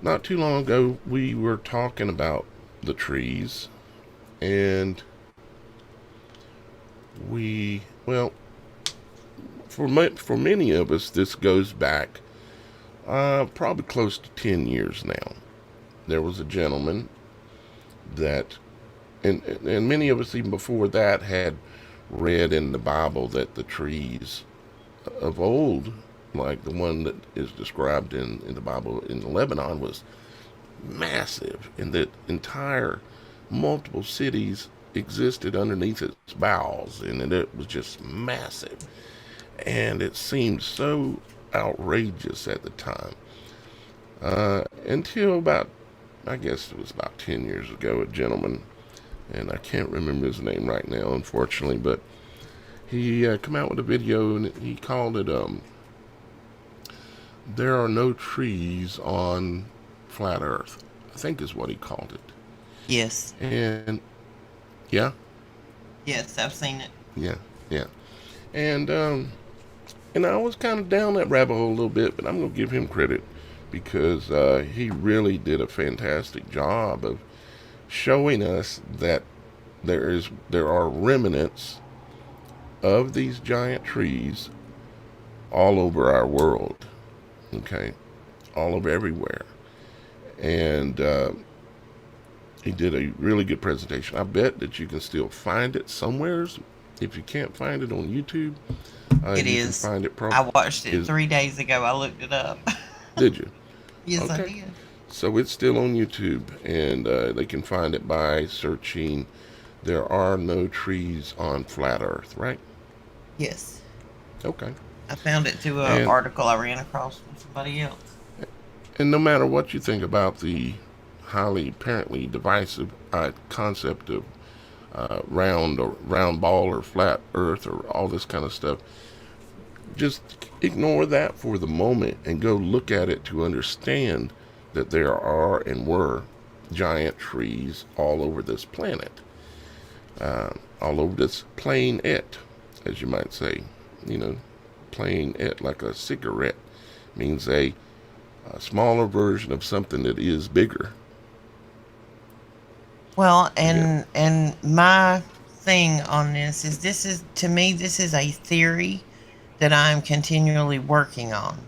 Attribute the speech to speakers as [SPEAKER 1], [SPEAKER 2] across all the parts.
[SPEAKER 1] not too long ago, we were talking about the trees, and well, for many of us, this goes back probably close to 10 years now. There was a gentleman that, and many of us even before that had read in the Bible that the trees of old, like the one that is described in the Bible in Lebanon, was massive, and that entire multiple cities existed underneath its boughs, and that it was just massive. And it seemed so outrageous at the time. Until about, I guess it was about 10 years ago, a gentleman, and I can't remember his name right now, unfortunately, but he come out with a video and he called it "There Are No Trees on Flat Earth." I think is what he called it.
[SPEAKER 2] Yes.
[SPEAKER 1] And yeah,
[SPEAKER 2] Yes, I've seen it.
[SPEAKER 1] yeah, yeah. And and I was kind of down that rabbit hole a little bit, but I'm gonna give him credit because he really did a fantastic job of showing us that there are remnants of these giant trees all over our world. Okay, all over everywhere, and he did a really good presentation. I bet that you can still find it somewheres. If you can't find it on YouTube,
[SPEAKER 2] It
[SPEAKER 1] you can
[SPEAKER 2] is.
[SPEAKER 1] find it.
[SPEAKER 2] I watched it
[SPEAKER 1] Is
[SPEAKER 2] 3 days ago. I looked it up.
[SPEAKER 1] Did you?
[SPEAKER 2] Yes, I
[SPEAKER 1] Okay.
[SPEAKER 2] did.
[SPEAKER 1] So it's still on YouTube, and they can find it by searching "There Are No Trees on Flat Earth." Right?
[SPEAKER 2] Yes.
[SPEAKER 1] Okay.
[SPEAKER 2] I found it through an
[SPEAKER 1] And
[SPEAKER 2] article I ran across from somebody else.
[SPEAKER 1] and no matter what you think about the highly apparently divisive concept of round ball or flat Earth or all this kind of stuff, just ignore that for the moment and go look at it to understand that there are and were giant trees all over this planet, all over this plain it, as you might say. You know, plain it, like a cigarette, means a smaller version of something that is bigger.
[SPEAKER 2] Well,
[SPEAKER 1] Yeah.
[SPEAKER 2] and my thing on this is to me this is a theory that I'm continually working on.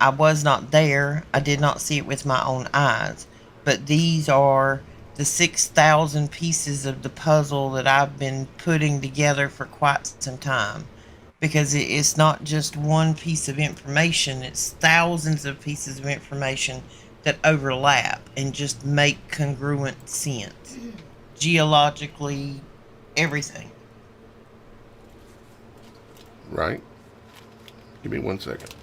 [SPEAKER 2] I was not there. I did not see it with my own eyes, but these are the 6,000 pieces of the puzzle that I've been putting together for quite some time. Because it's not just one piece of information, it's thousands of pieces of information that overlap and just make congruent sense geologically, everything.
[SPEAKER 1] Right? Give me 1 second.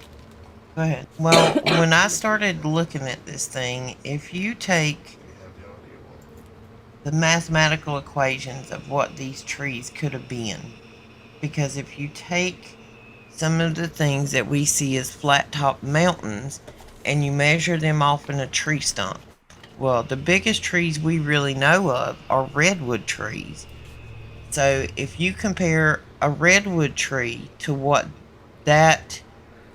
[SPEAKER 2] Go ahead. Well, when I started looking at this thing, if you take the mathematical equations of what these trees could have been, because if you take some of the things that we see as flat top mountains and you measure them off in a tree stump, well, the biggest trees we really know of are redwood trees. So if you compare a redwood tree to what that,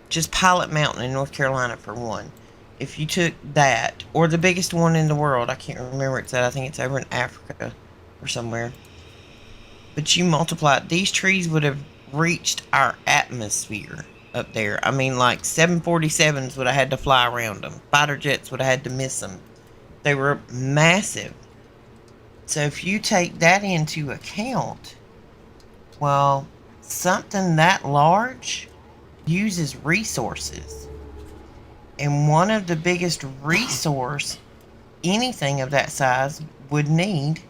[SPEAKER 2] just Pilot Mountain in North Carolina for one, if you took that, or the biggest one in the world, I can't remember it's at, I think it's over in Africa or somewhere, but you multiply it, these trees would have reached our atmosphere up there. I mean, like 747s would have had to fly around them, fighter jets would have had to miss them. They were massive. So if you take that into account, well, something that large uses resources. And one of the biggest resource anything of that size would need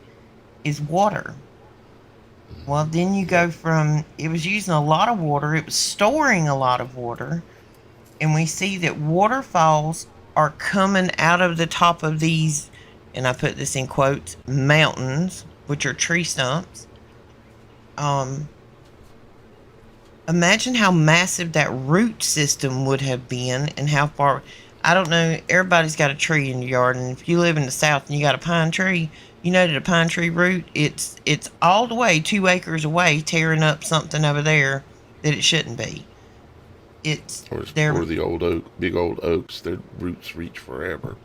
[SPEAKER 2] is water. Well, then you go from it was using a lot of water, it was storing a lot of water, and we see that waterfalls are coming out of the top of these, and I put this in quotes, mountains, which are tree stumps. Um, Imagine how massive that root system would have been and how far. I don't know, everybody's got a tree in your yard, and if you live in the south and you got a pine tree, you know that a pine tree root, it's all the way 2 acres away tearing up something over there that it shouldn't be. It's
[SPEAKER 1] Or,
[SPEAKER 2] there.
[SPEAKER 1] or the big old oaks, their roots reach forever.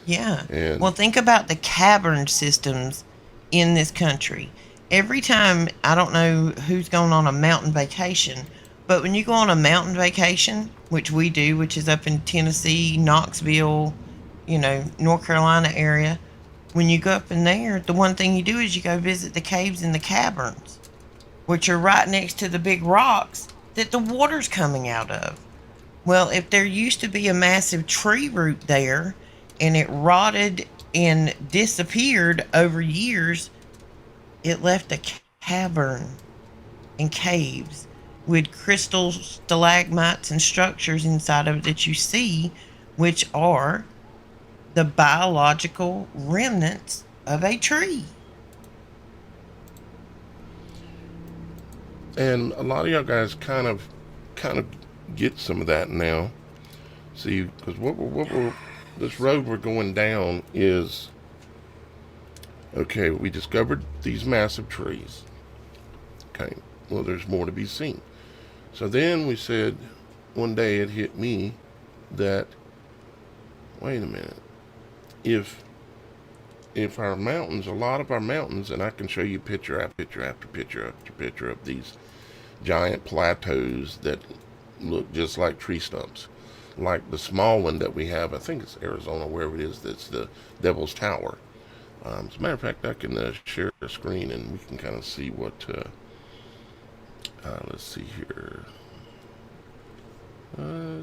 [SPEAKER 2] Yeah. Well,
[SPEAKER 1] And
[SPEAKER 2] think about the cavern systems in this country. Every time, I don't know who's going on a mountain vacation, but when you go on a mountain vacation, which we do, which is up in Tennessee, Knoxville, North Carolina area, when you go up in there, the one thing you do is you go visit the caves and the caverns, which are right next to the big rocks that the water's coming out of. Well, if there used to be a massive tree root there and it rotted and disappeared over years, it left a cavern and caves with crystal stalagmites and structures inside of it that you see, which are the biological remnants of a tree.
[SPEAKER 1] a lot of y'all guys kind of get some of that now. See, because this road we're going down is okay. We discovered these massive trees. Okay, well, there's more to be seen. So then we said, one day it hit me that, wait a minute, if our mountains, a lot of our mountains, and I can show you picture after picture after picture after picture of these giant plateaus that look just like tree stumps. Like the small one that we have, I think it's Arizona, wherever it is, that's the Devil's Tower. As a matter of fact, I can share a screen and we can kind of see what, let's see here.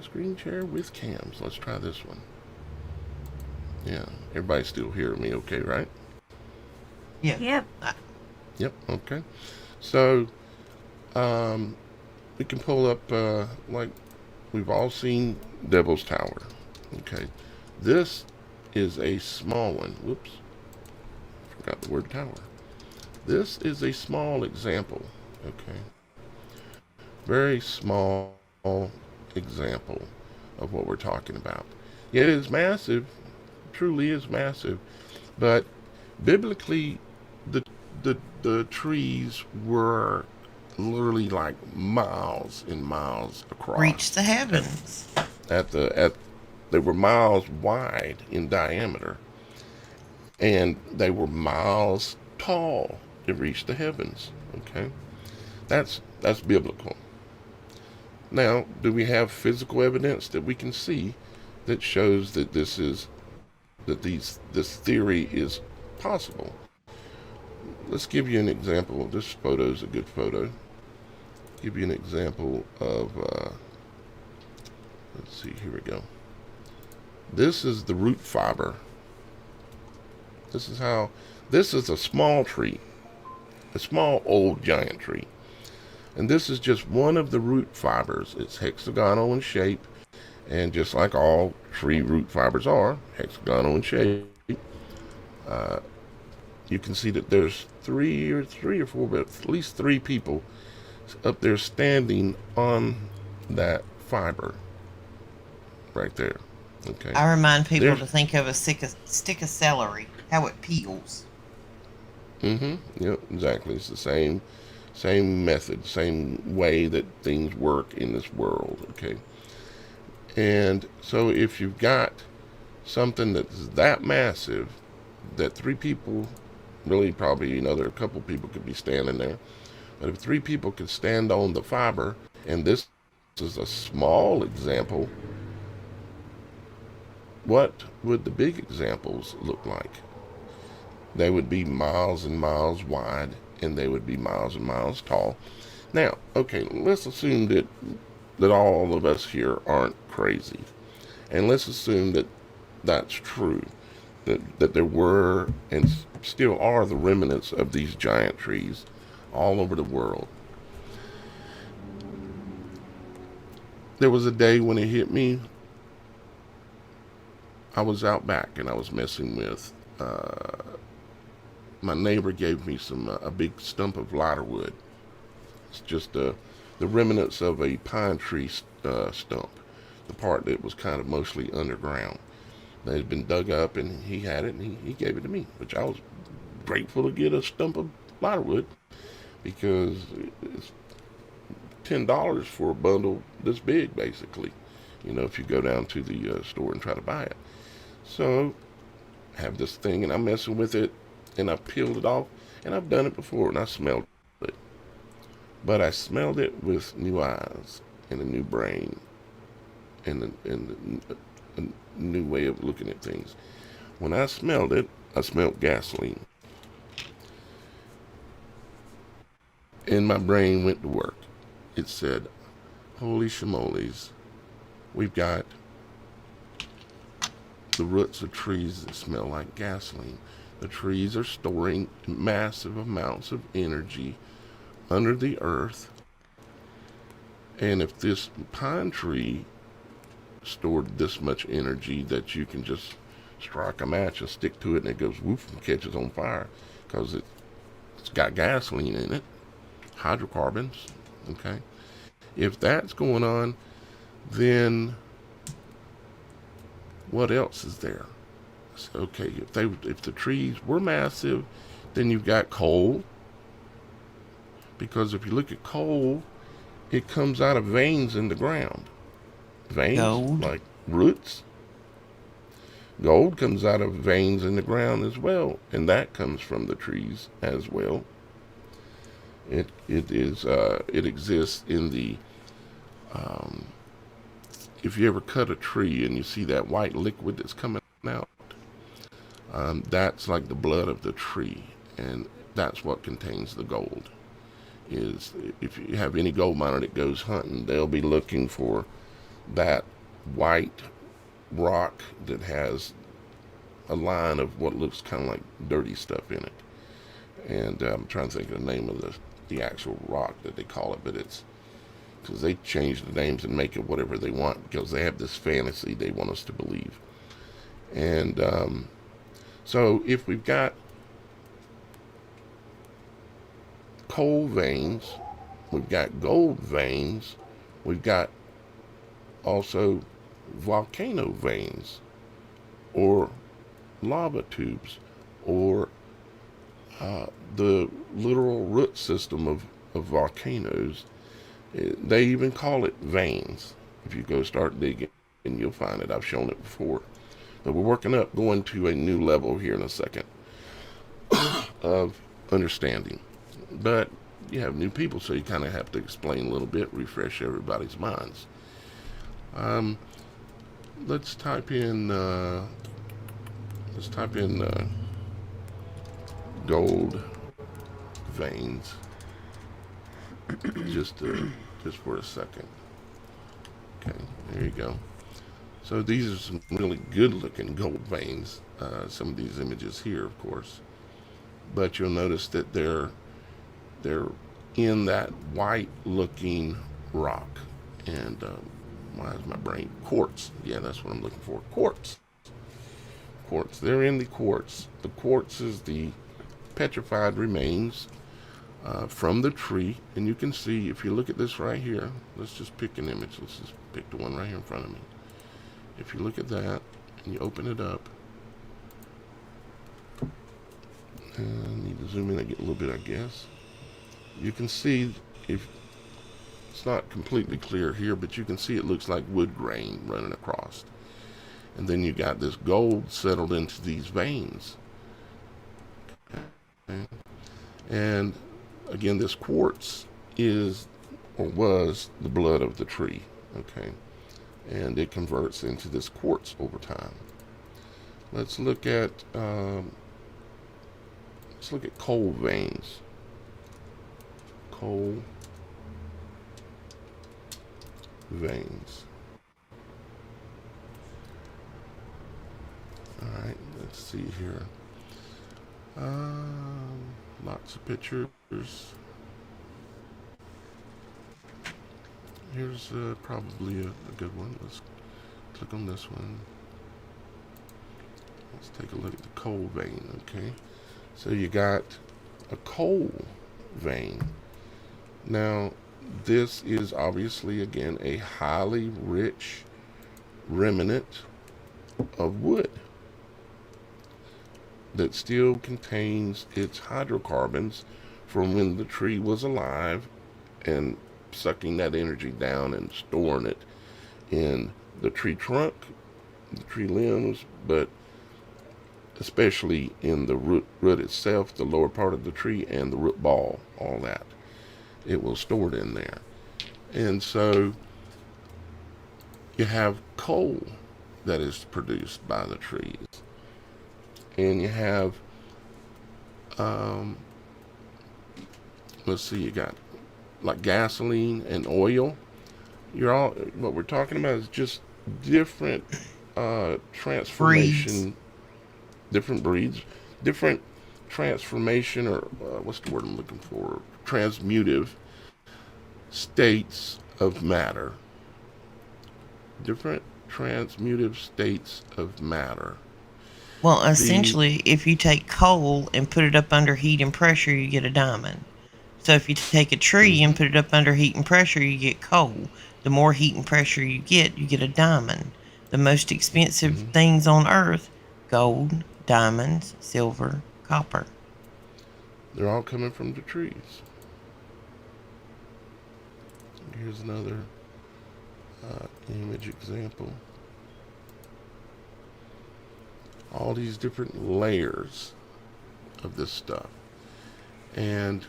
[SPEAKER 1] Screen share with cams. Let's try this one. Yeah, everybody's still hearing me okay, right?
[SPEAKER 2] Yeah.
[SPEAKER 3] Yep.
[SPEAKER 1] Yep, okay. So, we can pull up, like, we've all seen Devil's Tower. Okay. This is a small one. Whoops. Forgot the word tower. This is a small example. Okay. Very small example of what we're talking about. It is massive. Truly is massive. But biblically, the trees were literally like miles and miles across.
[SPEAKER 2] Reach the heavens.
[SPEAKER 1] They were miles wide in diameter, and they were miles tall to reach the heavens. Okay, that's biblical. Now, do we have physical evidence that we can see that shows that this theory is possible? Let's give you an example. This photo is a good photo. Give you an example of, let's see, here we go. This is the root fiber. This is a small tree, a small old giant tree. And this is just one of the root fibers. It's hexagonal in shape, and just like all tree root fibers are, hexagonal in shape. You can see that there's three or four, but at least three people up there standing on that fiber right there. Okay.
[SPEAKER 2] I remind people to think of a stick of celery, how it peels.
[SPEAKER 1] Yep, exactly. It's the same method, same way that things work in this world. Okay. And so if you've got something that's that massive, that three people, really probably, there are a couple people could be standing there, but if three people could stand on the fiber, and this is a small example, what would the big examples look like? They would be miles and miles wide, and they would be miles and miles tall. Now, okay, let's assume that all of us here aren't crazy, and let's assume that that's true, that there were and still are the remnants of these giant trees all over the world. There was a day when it hit me. I was out back and I was messing with, my neighbor gave me a big stump of lighterwood. It's just the remnants of a pine tree stump, the part that was kind of mostly underground. That had been dug up, and he had it, and he gave it to me, which I was grateful to get a stump of lighterwood, because it's $10 for a bundle this big, basically, if you go down to the store and try to buy it. So have this thing, and I'm messing with it, and I peeled it off, and I've done it before, and I smelled it. But I smelled it with new eyes and a new brain and a new way of looking at things. When I smelled it, I smelled gasoline. And my brain went to work. It said, holy shimolies, we've got the roots of trees that smell like gasoline. The trees are storing massive amounts of energy under the earth. And if this pine tree stored this much energy that you can just strike a match and stick to it and it goes woof and catches on fire because it's got gasoline in it, hydrocarbons, okay? If that's going on, then what else is there? So, okay, if the trees were massive, then you've got coal, because if you look at coal, it comes out of veins in the ground. Veins,
[SPEAKER 2] Gold.
[SPEAKER 1] like roots. Gold comes out of veins in the ground as well, and that comes from the trees as well. It exists in the if you ever cut a tree and you see that white liquid that's coming out, that's like the blood of the tree, and that's what contains the gold. Is if you have any gold miner that goes hunting, they'll be looking for that white rock that has a line of what looks kind of like dirty stuff in it. And I'm trying to think of the name of the actual rock that they call it, but it's because they change the names and make it whatever they want because they have this fantasy they want us to believe. And so if we've got coal veins, we've got gold veins, we've got also volcano veins or lava tubes or the literal root system of volcanoes. They even call it veins. If you go start digging, and you'll find it. I've shown it before. But we're working up, going to a new level here in a second of understanding. But you have new people, so you kind of have to explain a little bit, refresh everybody's minds. Let's type in gold veins just for a second. Okay, there you go. So these are some really good looking gold veins. Some of these images here, of course, but you'll notice that they're in that white looking rock. And why is my brain quartz? Yeah, that's what I'm looking for. Quartz. They're in the quartz. The quartz is the petrified remains from the tree. And you can see, if you look at this right here, let's just pick an image. Let's just pick the one right here in front of me. If you look at that and you open it up, I need to zoom in and get a little bit, I guess. You can see, if it's not completely clear here, but you can see it looks like wood grain running across. And then you got this gold settled into these veins. Okay. And again, this quartz is, or was, the blood of the tree. Okay. And it converts into this quartz over time. Let's look at coal veins. Coal veins. Alright, let's see here. Lots of pictures. Here's probably a good one. Let's click on this one. Let's take a look at the coal vein, okay? So you got a coal vein. Now, this is obviously, again, a highly rich remnant of wood that still contains its hydrocarbons from when the tree was alive, and sucking that energy down and storing it in the tree trunk, the tree limbs, but especially in the root itself, the lower part of the tree, and the root ball, all that. It will store it in there. And so you have coal that is produced by the trees. And you have, let's see, you got like gasoline and oil. What we're talking about is just different
[SPEAKER 2] Breeds.
[SPEAKER 1] transformation, different breeds, different transformation, or what's the word I'm looking for? Transmutive states of matter. Different transmutive states of matter.
[SPEAKER 2] Well,
[SPEAKER 1] The
[SPEAKER 2] essentially, if you take coal and put it up under heat and pressure, you get a diamond. So if you take a tree and
[SPEAKER 1] mm-hmm,
[SPEAKER 2] put it up under heat and pressure, you get coal. The more heat and pressure you get a diamond. The most expensive
[SPEAKER 1] mm-hmm,
[SPEAKER 2] things on earth: gold, diamonds, silver, copper.
[SPEAKER 1] they're all coming from the trees. Here's another image example. All these different layers of this stuff. And,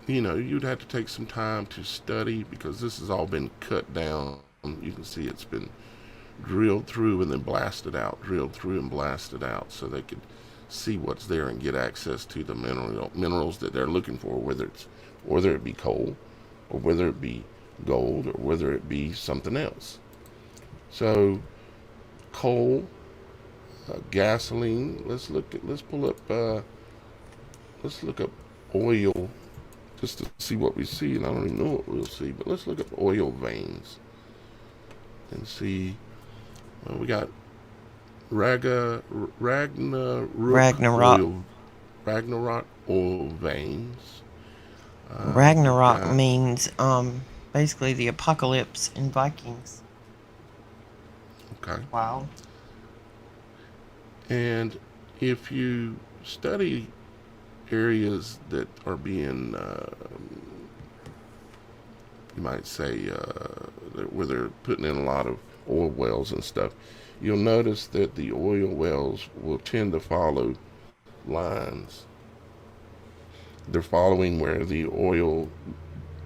[SPEAKER 1] you'd have to take some time to study because this has all been cut down. You can see it's been drilled through and then blasted out, drilled through and blasted out so they could see what's there and get access to the minerals that they're looking for, whether it be coal or whether it be gold or whether it be something else. So coal, gasoline. Let's look up oil just to see what we see, and I don't even know what we'll see. But let's look up oil veins and see. Well, we got
[SPEAKER 2] Ragnarok.
[SPEAKER 1] Ragnarok oil veins. We've
[SPEAKER 2] Ragnarok
[SPEAKER 1] got
[SPEAKER 2] means basically the apocalypse in Vikings.
[SPEAKER 1] okay.
[SPEAKER 2] Wow.
[SPEAKER 1] And if you study areas that are being, you might say, where they're putting in a lot of oil wells and stuff, you'll notice that the oil wells will tend to follow lines. They're following where the oil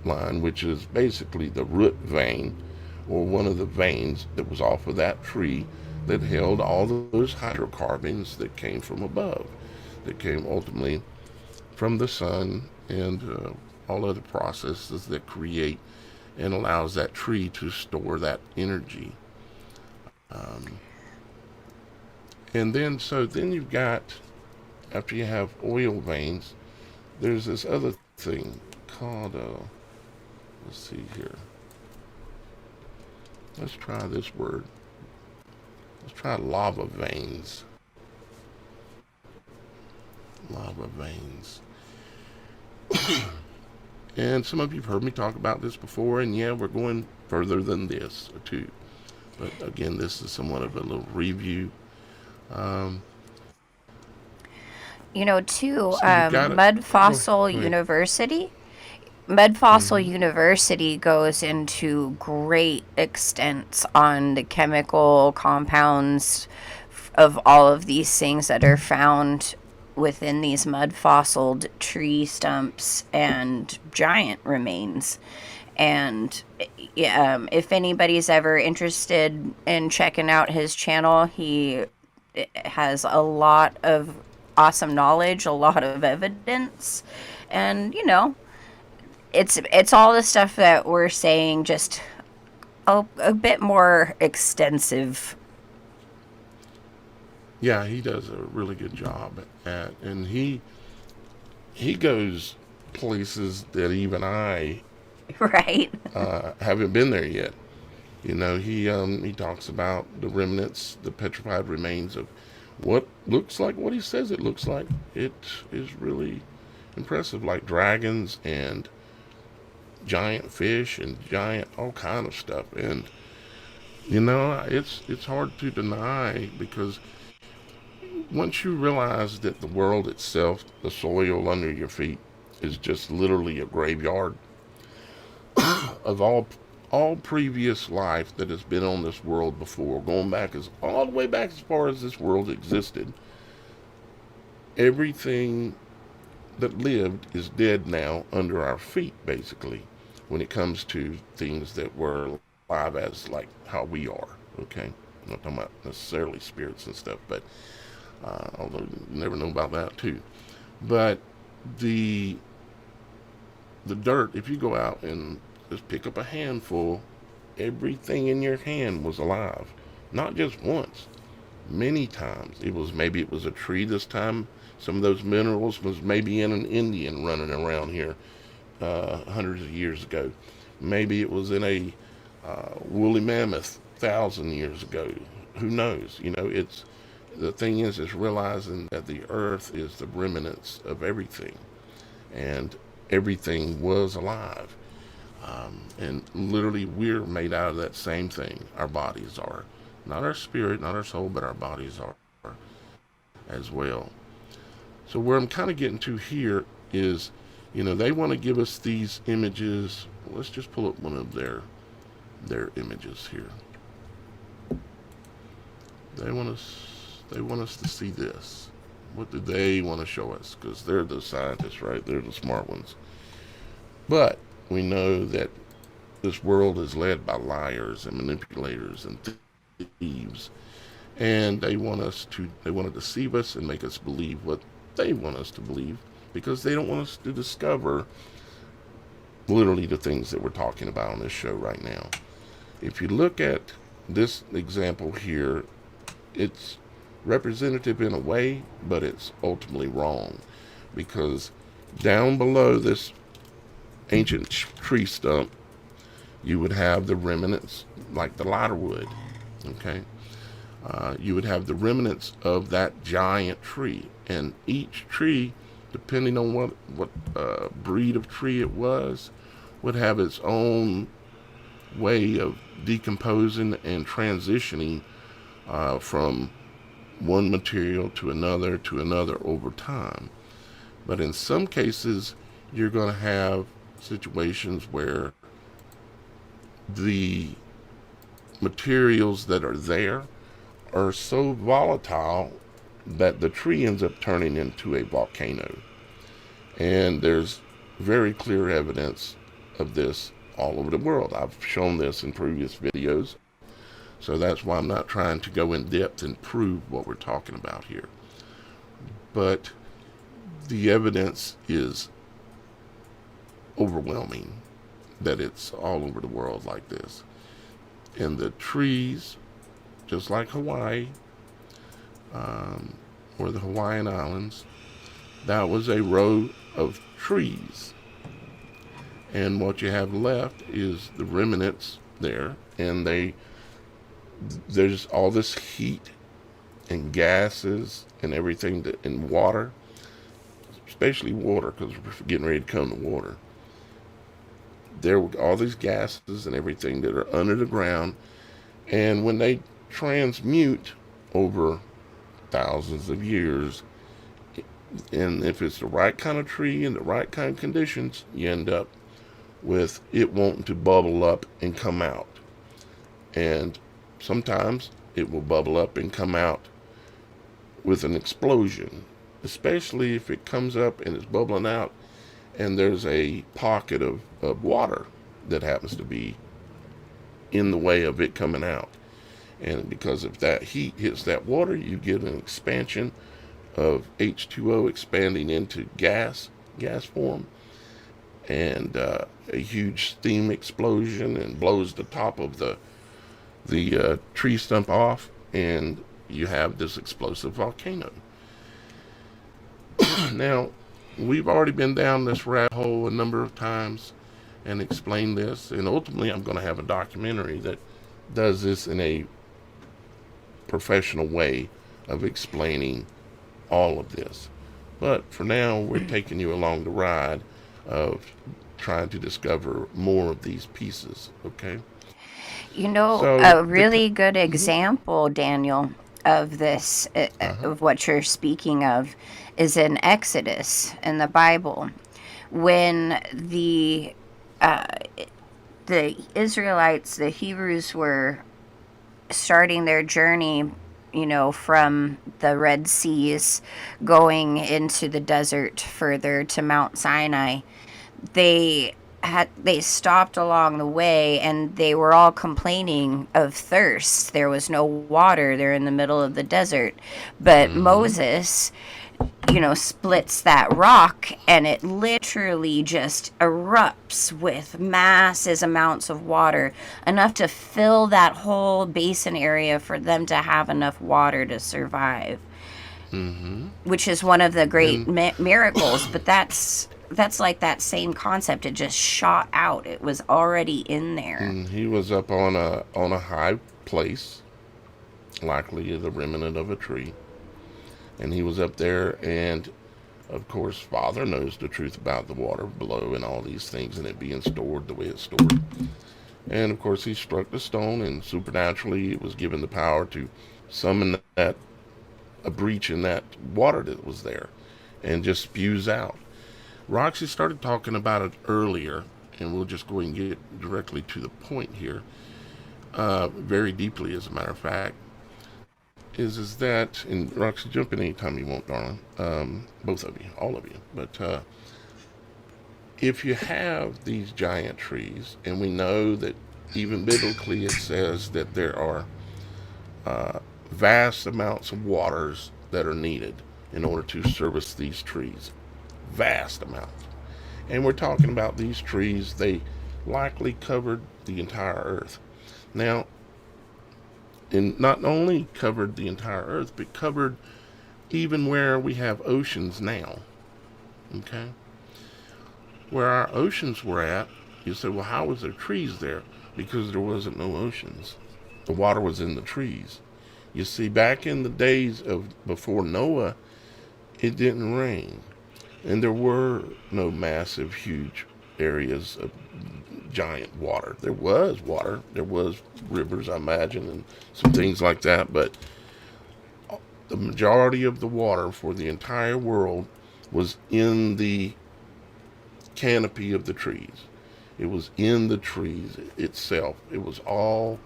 [SPEAKER 1] line, which is basically the root vein or one of the veins that was off of that tree that held all those hydrocarbons that came from above, that came ultimately from the sun and all other processes that create and allows that tree to store that energy. Um, and then you've got, after you have oil veins, there's this other thing called, let's see here. Let's try this word. Let's try lava veins. Lava veins. And some of you have heard me talk about this before, and yeah, we're going further than this too. But again, this is somewhat of a little review. Um,
[SPEAKER 3] Too,
[SPEAKER 1] so you've got it.
[SPEAKER 3] Mud Fossil
[SPEAKER 1] Go ahead.
[SPEAKER 3] University. Mud Fossil
[SPEAKER 1] Mm-hmm.
[SPEAKER 3] University goes into great extents on the chemical compounds of all of these things that are found within these mud fossiled tree stumps and giant remains. And if anybody's ever interested in checking out his channel, he has a lot of awesome knowledge, a lot of evidence, and it's all the stuff that we're saying, just a bit more extensive.
[SPEAKER 1] Yeah, he does a really good job and he goes places that even I
[SPEAKER 3] Right?
[SPEAKER 1] haven't been there yet. He talks about the remnants, the petrified remains of what looks like what he says it looks like. It is really impressive, like dragons and giant fish and giant all kind of stuff. And it's hard to deny because once you realize that the world itself, the soil under your feet, is just literally a graveyard of all previous life that has been on this world before, going back all the way back as far as this world existed, everything that lived is dead now under our feet, basically, when it comes to things that were alive as like how we are. Okay, I'm not talking about necessarily spirits and stuff, but although you never know about that too. But the dirt, if you go out and just pick up a handful, everything in your hand was alive, not just once, many times. Maybe it was a tree this time. Some of those minerals was maybe in an Indian running around here hundreds of years ago. Maybe it was in a woolly mammoth 1,000 years ago. Who knows? The thing is realizing that the earth is the remnants of everything, and everything was alive. And literally, we're made out of that same thing. Our bodies are. Not our spirit, not our soul, but our bodies are as well. So where I'm kind of getting to here is, they want to give us these images. Let's just pull up one of their images here. They want us to see this. What do they want to show us? Because they're the scientists, right? They're the smart ones. But we know that this world is led by liars and manipulators and thieves, and they want to deceive us and make us believe what they want us to believe, because they don't want us to discover literally the things that we're talking about on this show right now. If you look at this example here, it's representative in a way, but it's ultimately wrong, because down below this ancient tree stump, you would have the remnants, like the lighter wood. Okay, you would have the remnants of that giant tree, and each tree, depending on what breed of tree it was, would have its own way of decomposing and transitioning from one material to another over time. But in some cases, you're going to have situations where the materials that are there are so volatile that the tree ends up turning into a volcano. And there's very clear evidence of this all over the world. I've shown this in previous videos, so that's why I'm not trying to go in depth and prove what we're talking about here. But the evidence is overwhelming that it's all over the world like this. And the trees, just like Hawaii, or the Hawaiian Islands, that was a row of trees. And what you have left is the remnants there, and there's all this heat and gases and everything and water, especially water, because we're getting ready to come to water. There were all these gases and everything that are under the ground, and when they transmute over thousands of years, and if it's the right kind of tree and the right kind of conditions, you end up with it wanting to bubble up and come out. And sometimes it will bubble up and come out with an explosion, especially if it comes up and it's bubbling out and there's a pocket of water that happens to be in the way of it coming out. And because if that heat hits that water, you get an expansion of H2O expanding into gas form, and a huge steam explosion, and blows the top of the tree stump off, and you have this explosive volcano. Now, we've already been down this rabbit hole a number of times and explained this, and ultimately I'm going to have a documentary that does this in a professional way of explaining all of this. But for now, we're taking you along the ride of trying to discover more of these pieces, okay?
[SPEAKER 3] A really good example, Daniel, of this, of what you're speaking of, is in Exodus in the Bible, when the Israelites, the Hebrews, were starting their journey, from the Red Seas going into the desert further to Mount Sinai, they stopped along the way, and they were all complaining of thirst. There was no water. They're in the middle of the desert. But Moses, splits that rock, and it literally just erupts with massive amounts of water, enough to fill that whole basin area for them to have enough water to survive. Which is one of the great miracles. But that's like that same concept. It just shot out. It was already in there.
[SPEAKER 1] And he was up on a high place, likely the remnant of a tree. And he was up there, and of course, Father knows the truth about the water below and all these things, and it being stored the way it's stored. And of course, he struck the stone, and supernaturally, it was given the power to summon a breach in that water that was there, and just spews out. Roxy started talking about it earlier, and we'll just go and get directly to the point here, very deeply, as a matter of fact. Is that, and Roxy, jump in anytime you want, darling. Both of you, all of you. But if you have these giant trees, and we know that even biblically it says that there are vast amounts of waters that are needed in order to service these trees. Vast amounts. And we're talking about these trees, they likely covered the entire earth. Now, and not only covered the entire earth, but covered even where we have oceans now. Okay? Where our oceans were at, you say, well, how was there trees there? Because there wasn't no oceans. The water was in the trees. You see, back in the days of before Noah, it didn't rain. And there were no massive, huge areas of giant water. There was water. There was rivers, I imagine, and some things like that. But the majority of the water for the entire world was in the canopy of the trees. It was in the trees itself. It was all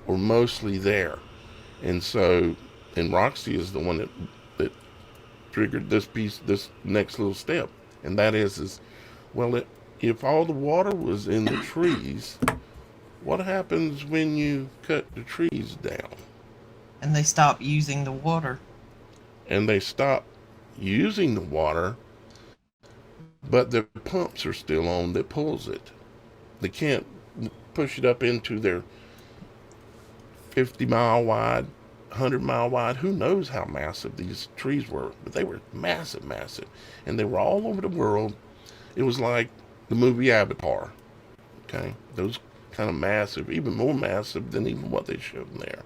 [SPEAKER 1] or mostly there. And so, and Roxy is the one that triggered this next little step. And that is well, if all the water was in the trees, what happens when you cut the trees down?
[SPEAKER 2] And they stop using the water.
[SPEAKER 1] And they stop using the water, but their pumps are still on that pulls it. They can't push it up into their 50-mile wide, 100-mile wide. Who knows how massive these trees were, but they were massive, massive. And they were all over the world. It was like the movie Avatar. Okay? Those kind of massive, even more massive than even what they showed in there.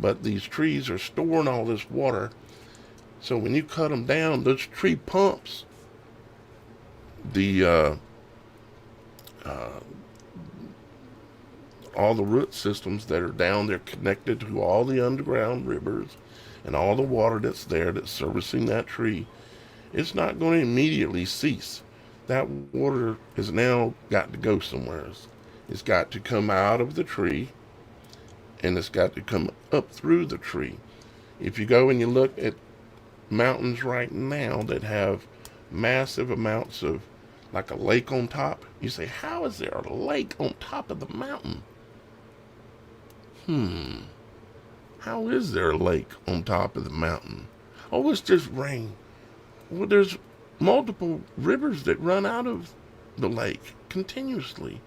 [SPEAKER 1] But these trees are storing all this water. So when you cut them down, those tree pumps, all the root systems that are down there connected to all the underground rivers and all the water that's there that's servicing that tree, it's not going to immediately cease. That water has now got to go somewhere. It's got to come out of the tree, and it's got to come up through the tree. If you go and you look at mountains right now that have massive amounts of, like a lake on top, you say, how is there a lake on top of the mountain? How is there a lake on top of the mountain? Oh, it's just rain. Well, there's multiple rivers that run out of the lake continuously.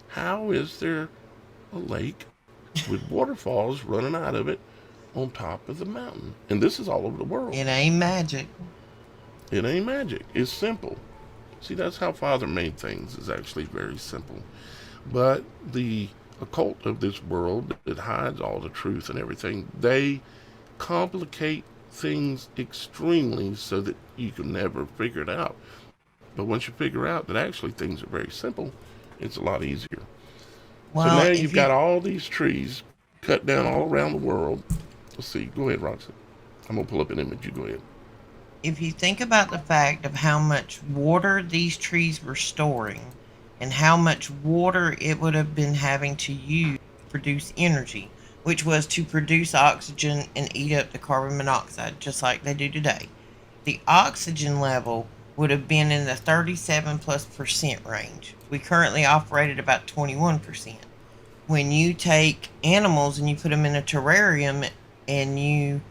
[SPEAKER 1] How is there a lake with waterfalls running out of it on top of the mountain? And this is all over the world.
[SPEAKER 2] It ain't magic.
[SPEAKER 1] It ain't magic. It's simple. See, that's how Father made things. It's actually very simple. But the occult of this world that hides all the truth and everything, they complicate things extremely so that you can never figure it out. But once you figure out that actually things are very simple, it's a lot easier.
[SPEAKER 2] Well,
[SPEAKER 1] so now you've got all these trees cut down all around the world. Let's see. Go ahead, Roxy. I'm going to pull up an image. You go ahead.
[SPEAKER 2] If you think about the fact of how much water these trees were storing, and how much water it would have been having to use to produce energy, which was to produce oxygen and eat up the carbon monoxide, just like they do today. The oxygen level would have been in the 37+% range. We currently operate at about 21%. When you take animals and you put them in a terrarium and you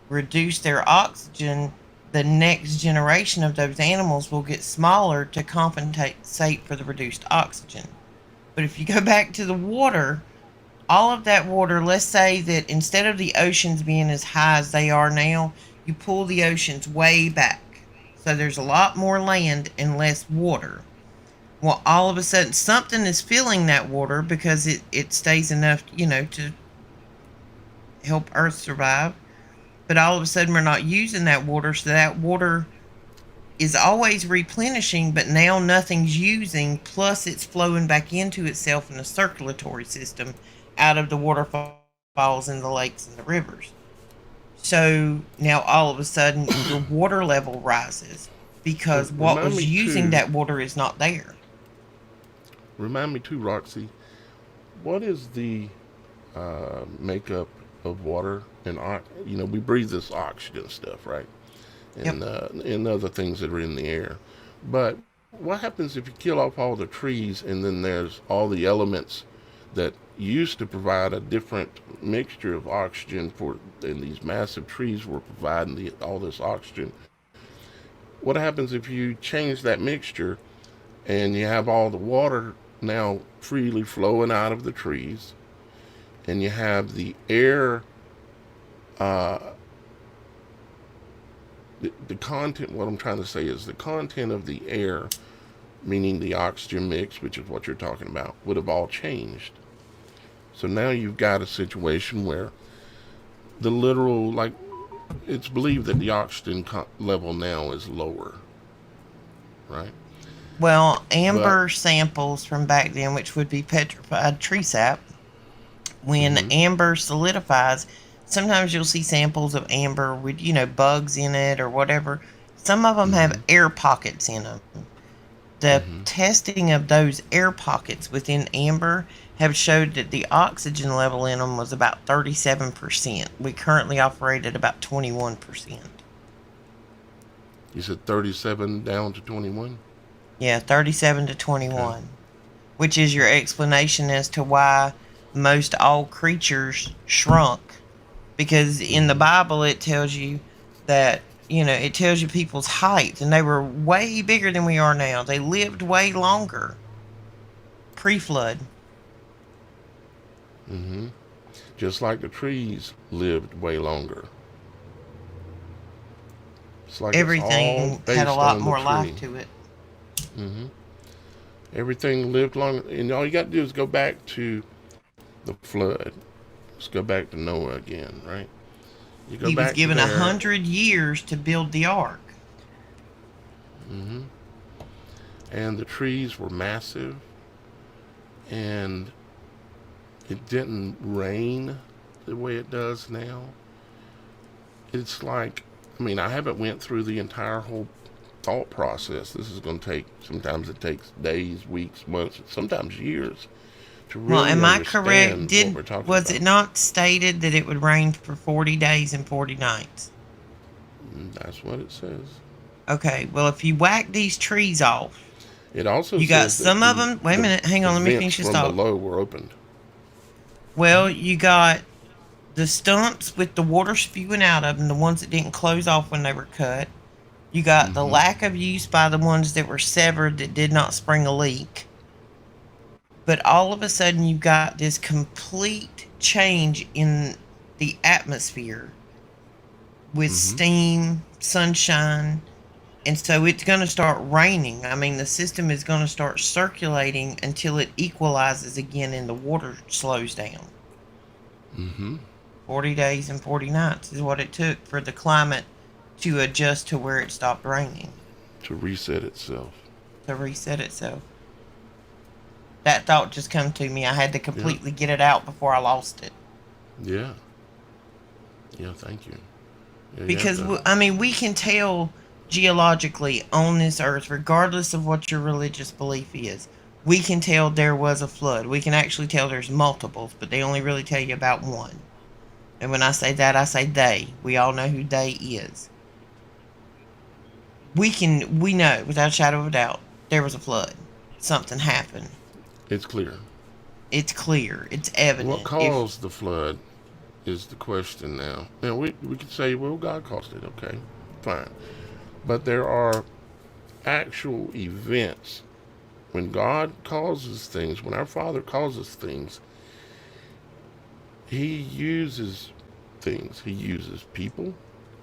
[SPEAKER 2] reduce their oxygen, the next generation of those animals will get smaller to compensate for the reduced oxygen. But if you go back to the water, all of that water, let's say that instead of the oceans being as high as they are now, you pull the oceans way back. So there's a lot more land and less water. Well, all of a sudden, something is filling that water because it stays enough, to help Earth survive. But all of a sudden, we're not using that water, so that water is always replenishing, but now nothing's using, plus it's flowing back into itself in the circulatory system out of the waterfalls and the lakes and the rivers. So now all of a sudden your water level rises because what was using that water is not there.
[SPEAKER 1] Remind me too, Roxy, what is the makeup of water? And we breathe this oxygen stuff, right? And
[SPEAKER 2] Yep.
[SPEAKER 1] And other things that are in the air. But what happens if you kill off all the trees and then there's all the elements that used to provide a different mixture of oxygen and these massive trees were providing all this oxygen? What happens if you change that mixture and you have all the water now freely flowing out of the trees, and you have the air, uh, the content, what I'm trying to say is the content of the air, meaning the oxygen mix, which is what you're talking about, would have all changed. So now you've got a situation where the literal, like, it's believed that the oxygen level now is lower, right?
[SPEAKER 2] Well,
[SPEAKER 1] But,
[SPEAKER 2] amber samples from back then, which would be petrified tree sap, when
[SPEAKER 1] mm-hmm,
[SPEAKER 2] amber solidifies, sometimes you'll see samples of amber with, bugs in it or whatever. Some of them have
[SPEAKER 1] mm-hmm,
[SPEAKER 2] air pockets in them. The
[SPEAKER 1] mm-hmm.
[SPEAKER 2] testing of those air pockets within amber have showed that the oxygen level in them was about 37%. We currently operate at about 21%.
[SPEAKER 1] You said 37 down to 21?
[SPEAKER 2] Yeah, 37 to
[SPEAKER 1] Okay.
[SPEAKER 2] 21, which is your explanation as to why most all creatures shrunk. Because in the
[SPEAKER 1] Mm-hmm.
[SPEAKER 2] Bible, it tells you that, it tells you people's height, and they were way bigger than we are now. They lived way longer pre flood.
[SPEAKER 1] Mm-hmm. Just like the trees lived way longer. It's like it's all
[SPEAKER 2] Everything had a
[SPEAKER 1] based
[SPEAKER 2] lot
[SPEAKER 1] on the
[SPEAKER 2] more life
[SPEAKER 1] tree.
[SPEAKER 2] to it.
[SPEAKER 1] Mm-hmm. Everything lived long, and all you got to do is go back to the flood. Let's go back to Noah again, right? You go
[SPEAKER 2] He was
[SPEAKER 1] back to
[SPEAKER 2] given
[SPEAKER 1] there.
[SPEAKER 2] 100 years to build the ark.
[SPEAKER 1] Mm-hmm. And the trees were massive, and it didn't rain the way it does now. It's like, I mean, I haven't went through the entire whole thought process. This is going to take, sometimes it takes days, weeks, months, sometimes years to
[SPEAKER 2] Well,
[SPEAKER 1] really
[SPEAKER 2] am I correct?
[SPEAKER 1] understand what we're talking
[SPEAKER 2] Was it
[SPEAKER 1] about.
[SPEAKER 2] not stated that it would rain for 40 days and 40 nights?
[SPEAKER 1] That's what it says.
[SPEAKER 2] Okay, well, if you whack these trees off,
[SPEAKER 1] It also
[SPEAKER 2] you got
[SPEAKER 1] says that
[SPEAKER 2] some of them. Wait a minute, hang
[SPEAKER 1] the
[SPEAKER 2] on, let me
[SPEAKER 1] vents
[SPEAKER 2] finish this
[SPEAKER 1] from
[SPEAKER 2] thought.
[SPEAKER 1] below were opened.
[SPEAKER 2] Well, you got the stumps with the water spewing out of them, the ones that didn't close off when they were cut. You got the
[SPEAKER 1] Mm-hmm.
[SPEAKER 2] lack of use by the ones that were severed that did not spring a leak. But all of a sudden, you've got this complete change in the atmosphere with
[SPEAKER 1] Mm-hmm.
[SPEAKER 2] steam, sunshine, and so it's going to start raining. I mean, the system is going to start circulating until it equalizes again and the water slows down.
[SPEAKER 1] Mm-hmm.
[SPEAKER 2] 40 days and 40 nights is what it took for the climate to adjust to where it stopped raining,
[SPEAKER 1] To reset itself.
[SPEAKER 2] to reset itself. That thought just come to me. I had to
[SPEAKER 1] Yeah.
[SPEAKER 2] completely get it out before I lost it.
[SPEAKER 1] Yeah. Yeah. Thank you. Yeah. You have
[SPEAKER 2] Because,
[SPEAKER 1] to.
[SPEAKER 2] I mean, we can tell geologically on this earth, regardless of what your religious belief is, we can tell there was a flood. We can actually tell there's multiples, but they only really tell you about one. And when I say that, I say they. We all know who they is. We know without a shadow of a doubt there was a flood. Something happened.
[SPEAKER 1] It's clear.
[SPEAKER 2] It's clear. It's
[SPEAKER 1] What
[SPEAKER 2] evident. If
[SPEAKER 1] caused the flood is the question now. Now, we could say, well, God caused it. Okay, fine. But there are actual events. When God causes things, when our Father causes things, He uses things. He uses people.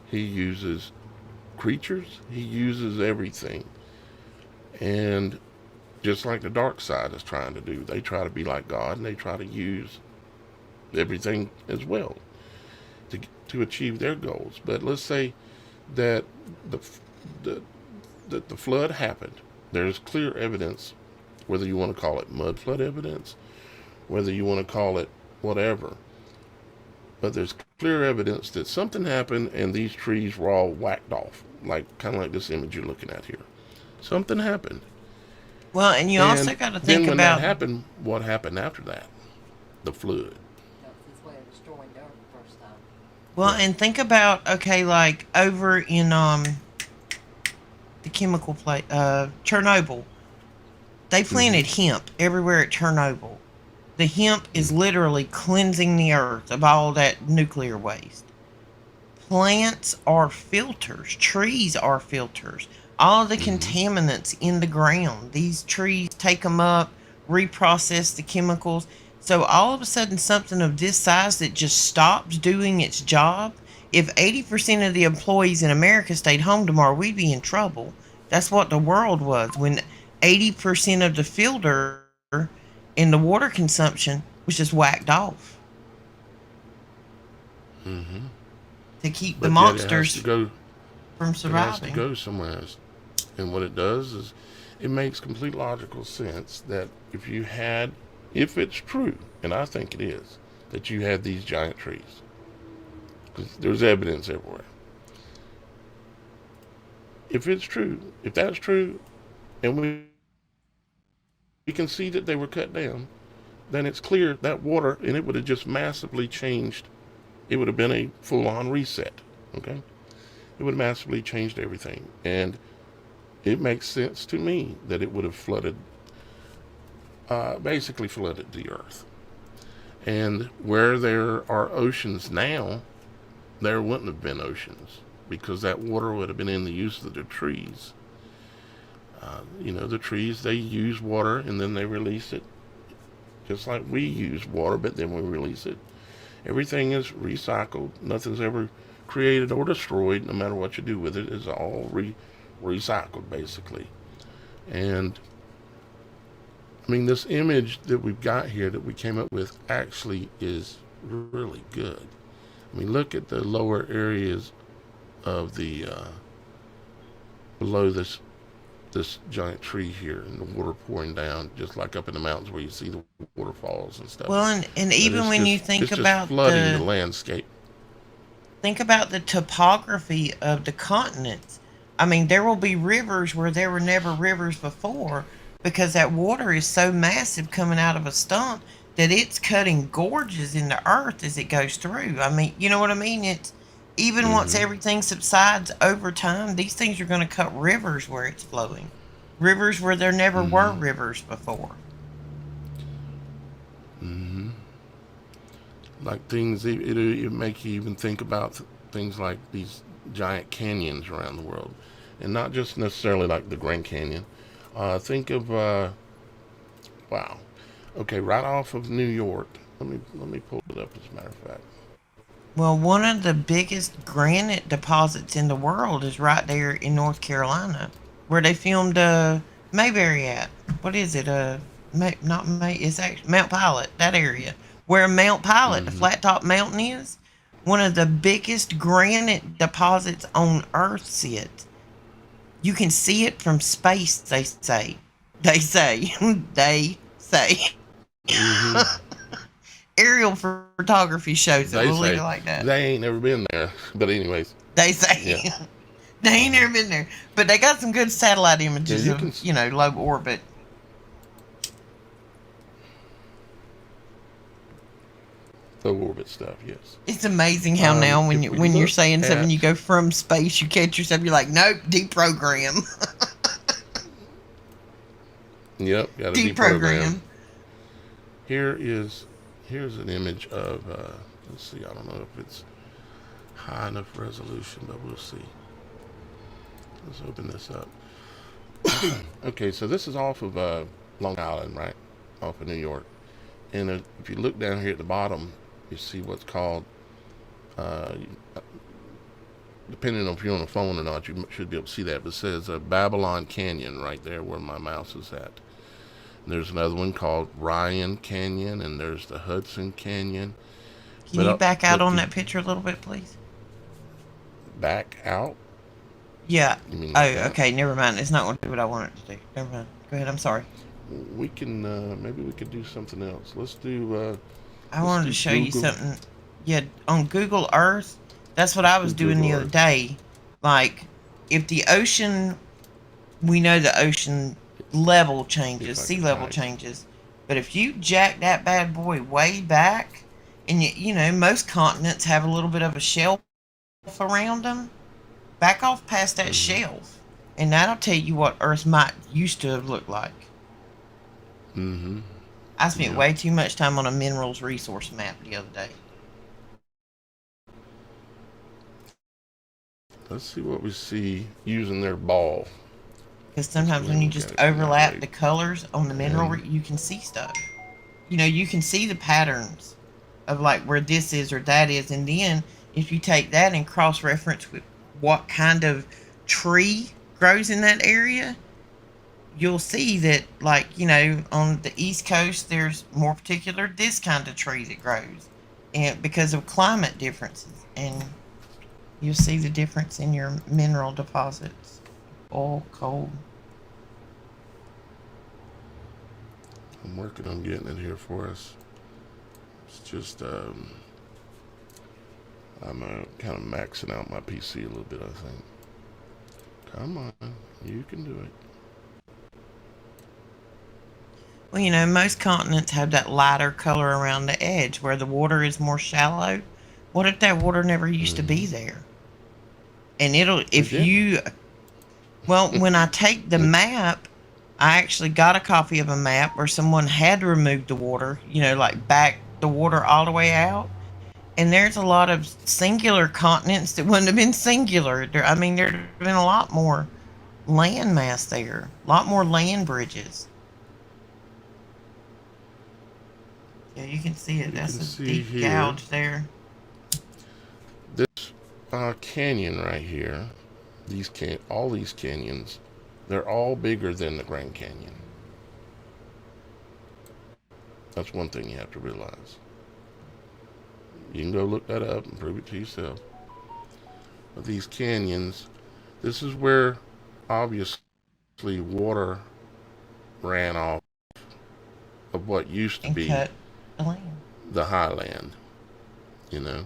[SPEAKER 1] He uses creatures. He uses everything. And just like the dark side is trying to do, they try to be like God, and they try to use everything as well to achieve their goals. But let's say that the, the that the flood happened. There's clear evidence, whether you want to call it mud flood evidence, whether you want to call it whatever. But there's clear evidence that something happened and these trees were all whacked off, kind of like this image you're looking at here. Something happened.
[SPEAKER 2] well, and you
[SPEAKER 1] And
[SPEAKER 2] also got to
[SPEAKER 1] then
[SPEAKER 2] think
[SPEAKER 1] when
[SPEAKER 2] about
[SPEAKER 1] that happened, what happened after that? The flood.
[SPEAKER 2] well, and think about okay, like over in the chemical plant, Chernobyl. They
[SPEAKER 1] Mm-hmm.
[SPEAKER 2] planted hemp everywhere at Chernobyl. The hemp is literally cleansing the earth of all that nuclear waste. Plants are filters, trees are filters. All the
[SPEAKER 1] Mm-hmm.
[SPEAKER 2] contaminants in the ground, these trees take them up, reprocess the chemicals. So all of a sudden, something of this size that just stops doing its job. If 80% of the employees in America stayed home tomorrow, we'd be in trouble. That's what the world was when 80% of the filter in the water consumption was just whacked off
[SPEAKER 1] Mm-hmm.
[SPEAKER 2] to keep the
[SPEAKER 1] But yet it has to
[SPEAKER 2] monsters
[SPEAKER 1] go.
[SPEAKER 2] from
[SPEAKER 1] It has to
[SPEAKER 2] surviving.
[SPEAKER 1] go somewhere. And what it does is, it makes complete logical sense that if it's true, and I think it is, that you had these giant trees, because there's evidence everywhere. If it's true, if that's true, and we can see that they were cut down, then it's clear that water, and it would have just massively changed. It would have been a full-on reset. Okay, it would have massively changed everything, and it makes sense to me that it would have basically flooded the earth. And where there are oceans now, there wouldn't have been oceans because that water would have been in the use of the trees. The trees, they use water and then they release it, just like we use water, but then we release it. Everything is recycled. Nothing's ever created or destroyed, no matter what you do with it. It's all recycled, basically. And I mean, this image that we've got here that we came up with actually is really good. I mean, look at the lower areas of the below this giant tree here, and the water pouring down, just like up in the mountains where you see the waterfalls and stuff.
[SPEAKER 2] Well, and
[SPEAKER 1] But
[SPEAKER 2] even when you
[SPEAKER 1] it's just flooding the landscape.
[SPEAKER 2] think about the topography of the continents. I mean, there will be rivers where there were never rivers before because that water is so massive coming out of a stump that it's cutting gorges in the earth as it goes through. I mean, you know what I mean? It's even once
[SPEAKER 1] Mm-hmm.
[SPEAKER 2] everything subsides over time, these things are going to cut rivers where it's flowing, rivers where there never were
[SPEAKER 1] Mm-hmm.
[SPEAKER 2] rivers before.
[SPEAKER 1] Mm-hmm. Like things, it make you even think about things like these giant canyons around the world, and not just necessarily like the Grand Canyon. Think of wow, okay, right off of New York. Let me pull it up. As a matter of fact,
[SPEAKER 2] Well, one of the biggest granite deposits in the world is right there in North Carolina, where they filmed Mayberry at. What is it? Not May. It's actually Mount Pilot. That area where Mount Pilot, the
[SPEAKER 1] mm-hmm.
[SPEAKER 2] flat top mountain, is one of the biggest granite deposits on Earth. Sit. You can see it from space. They say. They say. They say.
[SPEAKER 1] Mm-hmm.
[SPEAKER 2] Aerial photography shows it.
[SPEAKER 1] They
[SPEAKER 2] We'll leave it
[SPEAKER 1] say
[SPEAKER 2] like that.
[SPEAKER 1] they ain't never been there, but anyways,
[SPEAKER 2] They say
[SPEAKER 1] yeah,
[SPEAKER 2] they ain't never been there, but they got some good satellite
[SPEAKER 1] yeah,
[SPEAKER 2] images
[SPEAKER 1] you
[SPEAKER 2] of
[SPEAKER 1] can,
[SPEAKER 2] low orbit.
[SPEAKER 1] low orbit stuff. Yes.
[SPEAKER 2] It's amazing how now when
[SPEAKER 1] If
[SPEAKER 2] you
[SPEAKER 1] we
[SPEAKER 2] when you're
[SPEAKER 1] look
[SPEAKER 2] saying something, you
[SPEAKER 1] at,
[SPEAKER 2] go from space, you catch yourself, you're like, nope, deprogram,
[SPEAKER 1] yep, got to deprogram.
[SPEAKER 2] deprogram.
[SPEAKER 1] Here's an image of. Let's see. I don't know if it's high enough resolution, but we'll see. Let's open this up. Okay, so this is off of Long Island, right? Off of New York. And if you look down here at the bottom, you see what's called, uh, depending on if you're on a phone or not, you should be able to see that. But it says Babylon Canyon right there where my mouse is at. And there's another one called Ryan Canyon, and there's the Hudson Canyon.
[SPEAKER 2] Can you back out on that picture a little bit, please?
[SPEAKER 1] Back out?
[SPEAKER 2] Yeah.
[SPEAKER 1] You mean
[SPEAKER 2] Oh,
[SPEAKER 1] like that?
[SPEAKER 2] okay. Never mind. It's not going to do what I want it to do. Never mind. Go ahead. I'm sorry.
[SPEAKER 1] We can, maybe we could do something else. Let's do,
[SPEAKER 2] I wanted to
[SPEAKER 1] do
[SPEAKER 2] show you
[SPEAKER 1] Google.
[SPEAKER 2] something. Yeah, on Google Earth, that's what I was doing the
[SPEAKER 1] Google
[SPEAKER 2] other
[SPEAKER 1] Earth.
[SPEAKER 2] day. Like, if the ocean, we know the ocean level changes,
[SPEAKER 1] If I
[SPEAKER 2] sea
[SPEAKER 1] can
[SPEAKER 2] level
[SPEAKER 1] find it.
[SPEAKER 2] changes. But if you jack that bad boy way back, and you know, most continents have a little bit of a shelf around them, back off past that shelf, and that'll tell you what Earth might used to have looked like.
[SPEAKER 1] Mm-hmm.
[SPEAKER 2] I spent
[SPEAKER 1] Yeah.
[SPEAKER 2] way too much time on a minerals resource map the other day.
[SPEAKER 1] Let's see what we see using their ball.
[SPEAKER 2] Because sometimes when you just
[SPEAKER 1] Look at it from that
[SPEAKER 2] overlap
[SPEAKER 1] way.
[SPEAKER 2] the colors on the mineral, you can see stuff. You know, you can see the patterns of like where this is or that is. And then if you take that and cross-reference with what kind of tree grows in that area, you'll see that, like, you know, on the East Coast, there's more particular this kind of tree that grows. And because of climate differences. And you'll see the difference in your mineral deposits. Oil, coal.
[SPEAKER 1] I'm working on getting it here for us. It's just, I'm kind of maxing out my PC a little bit, I think. Come on, you can do it.
[SPEAKER 2] Well, you know, most continents have that lighter color around the edge where the water is more shallow. What if that water never used to be there? And if
[SPEAKER 1] didn't.
[SPEAKER 2] you, well, when I take the map, I actually got a copy of a map where someone had removed the water, you know, like back the water all the way out. And there's a lot of singular continents that wouldn't have been singular. I mean, there'd have been a lot more land mass there, a lot more land bridges. Yeah, you can see it.
[SPEAKER 1] You
[SPEAKER 2] That's
[SPEAKER 1] can
[SPEAKER 2] a
[SPEAKER 1] see
[SPEAKER 2] deep
[SPEAKER 1] here.
[SPEAKER 2] gouge there.
[SPEAKER 1] This canyon right here, all these canyons, they're all bigger than the Grand Canyon. That's one thing you have to realize. You can go look that up and prove it to yourself. But these canyons, this is where obviously water ran off of what used to
[SPEAKER 2] And
[SPEAKER 1] be
[SPEAKER 2] cut the land.
[SPEAKER 1] the highland, you know.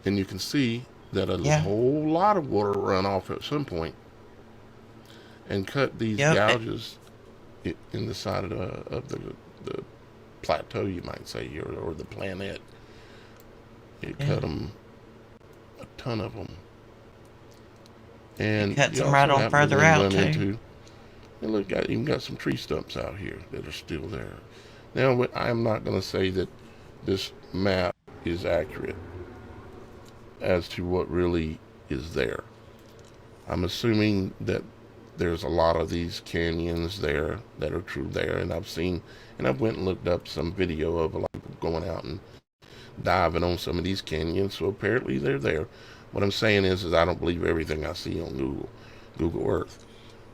[SPEAKER 1] And you can see that a
[SPEAKER 2] Yeah.
[SPEAKER 1] whole lot of water run off at some point and cut these
[SPEAKER 2] Yep.
[SPEAKER 1] gouges in the side of the plateau, you might say, here, or the planet. It
[SPEAKER 2] Yeah.
[SPEAKER 1] cut them, a ton of them. And
[SPEAKER 2] It cuts
[SPEAKER 1] you
[SPEAKER 2] them right
[SPEAKER 1] also
[SPEAKER 2] on
[SPEAKER 1] happen to
[SPEAKER 2] further
[SPEAKER 1] then
[SPEAKER 2] out,
[SPEAKER 1] run
[SPEAKER 2] too.
[SPEAKER 1] into, and look, even got some tree stumps out here that are still there. Now, I'm not going to say that this map is accurate as to what really is there. I'm assuming that there's a lot of these canyons there that are true there, and I've went and looked up some video of a lot of people going out and diving on some of these canyons, so apparently they're there. What I'm saying is I don't believe everything I see on Google Earth.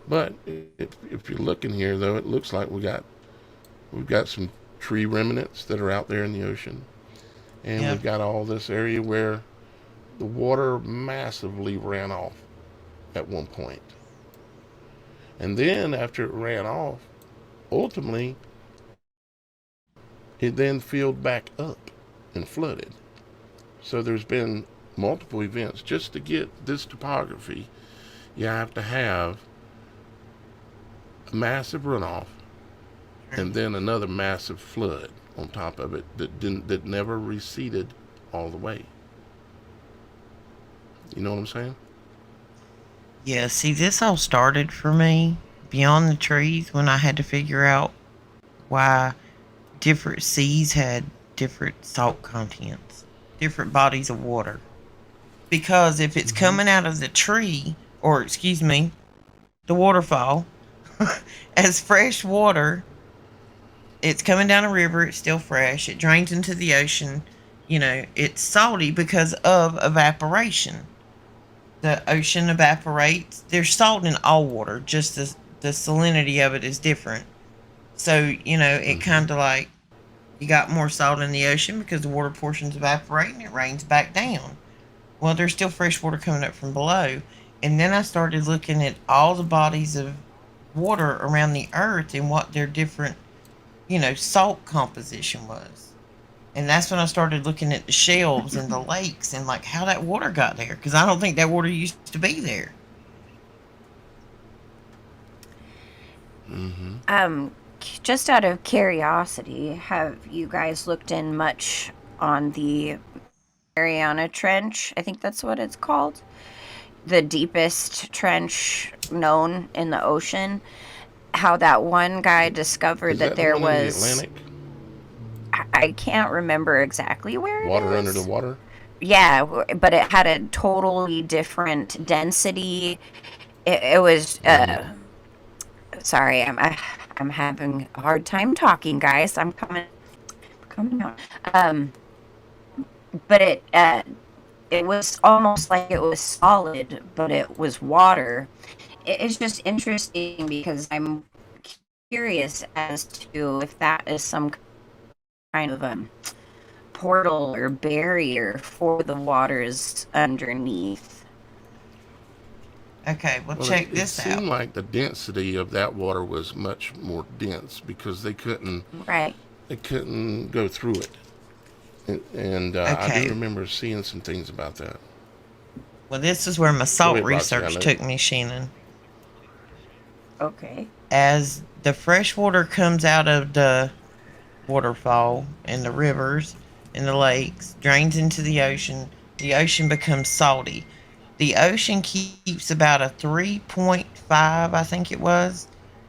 [SPEAKER 1] But if you're looking here, though, it looks like we've got some tree remnants that are out there in the ocean, and
[SPEAKER 2] Yeah.
[SPEAKER 1] we've got all this area where the water massively ran off at one point. And then after it ran off, ultimately, it then filled back up and flooded. So there's been multiple events. Just to get this topography, you have to have a massive runoff and then another massive flood on top of it that never receded all the way. You know what I'm saying?
[SPEAKER 2] Yeah, see, this all started for me beyond the trees when I had to figure out why different seas had different salt contents, different bodies of water. Because if it's coming out of the tree, or excuse me, the waterfall, as fresh water, it's coming down a river, it's still fresh, it drains into the ocean, it's salty because of evaporation. The ocean evaporates. There's salt in all water, just the salinity of it is different. So, it kind of like you got more salt in the ocean because the water portions evaporate and it rains back down. Well, there's still fresh water coming up from below. And then I started looking at all the bodies of water around the earth and what their different, salt composition was. And that's when I started looking at the shelves and the lakes and like how that water got there. Because I don't think that water used to be there.
[SPEAKER 3] Just out of curiosity, have you guys looked in much on the Mariana Trench? I think that's what it's called. The deepest trench known in the ocean. How that one guy discovered that there was...
[SPEAKER 1] in the Atlantic?
[SPEAKER 3] I can't remember exactly where
[SPEAKER 1] Water under the water?
[SPEAKER 3] Yeah, but it had a totally different density. It was... sorry, I'm having a hard time talking, guys. I'm coming on. But it was almost like it was solid, but it was water. It's just interesting because I'm curious as to if that is some kind of a portal or barrier for the waters underneath.
[SPEAKER 2] Okay, well check this out.
[SPEAKER 1] It seemed like the density of that water was much more dense because they couldn't go through it. And I do remember seeing some things about that.
[SPEAKER 2] Well, this is where my salt research took me, Shannon.
[SPEAKER 3] Okay.
[SPEAKER 2] As the fresh water comes out of the waterfall and the rivers and the lakes, drains into the ocean becomes salty. The ocean keeps about a 3.5, I think it was,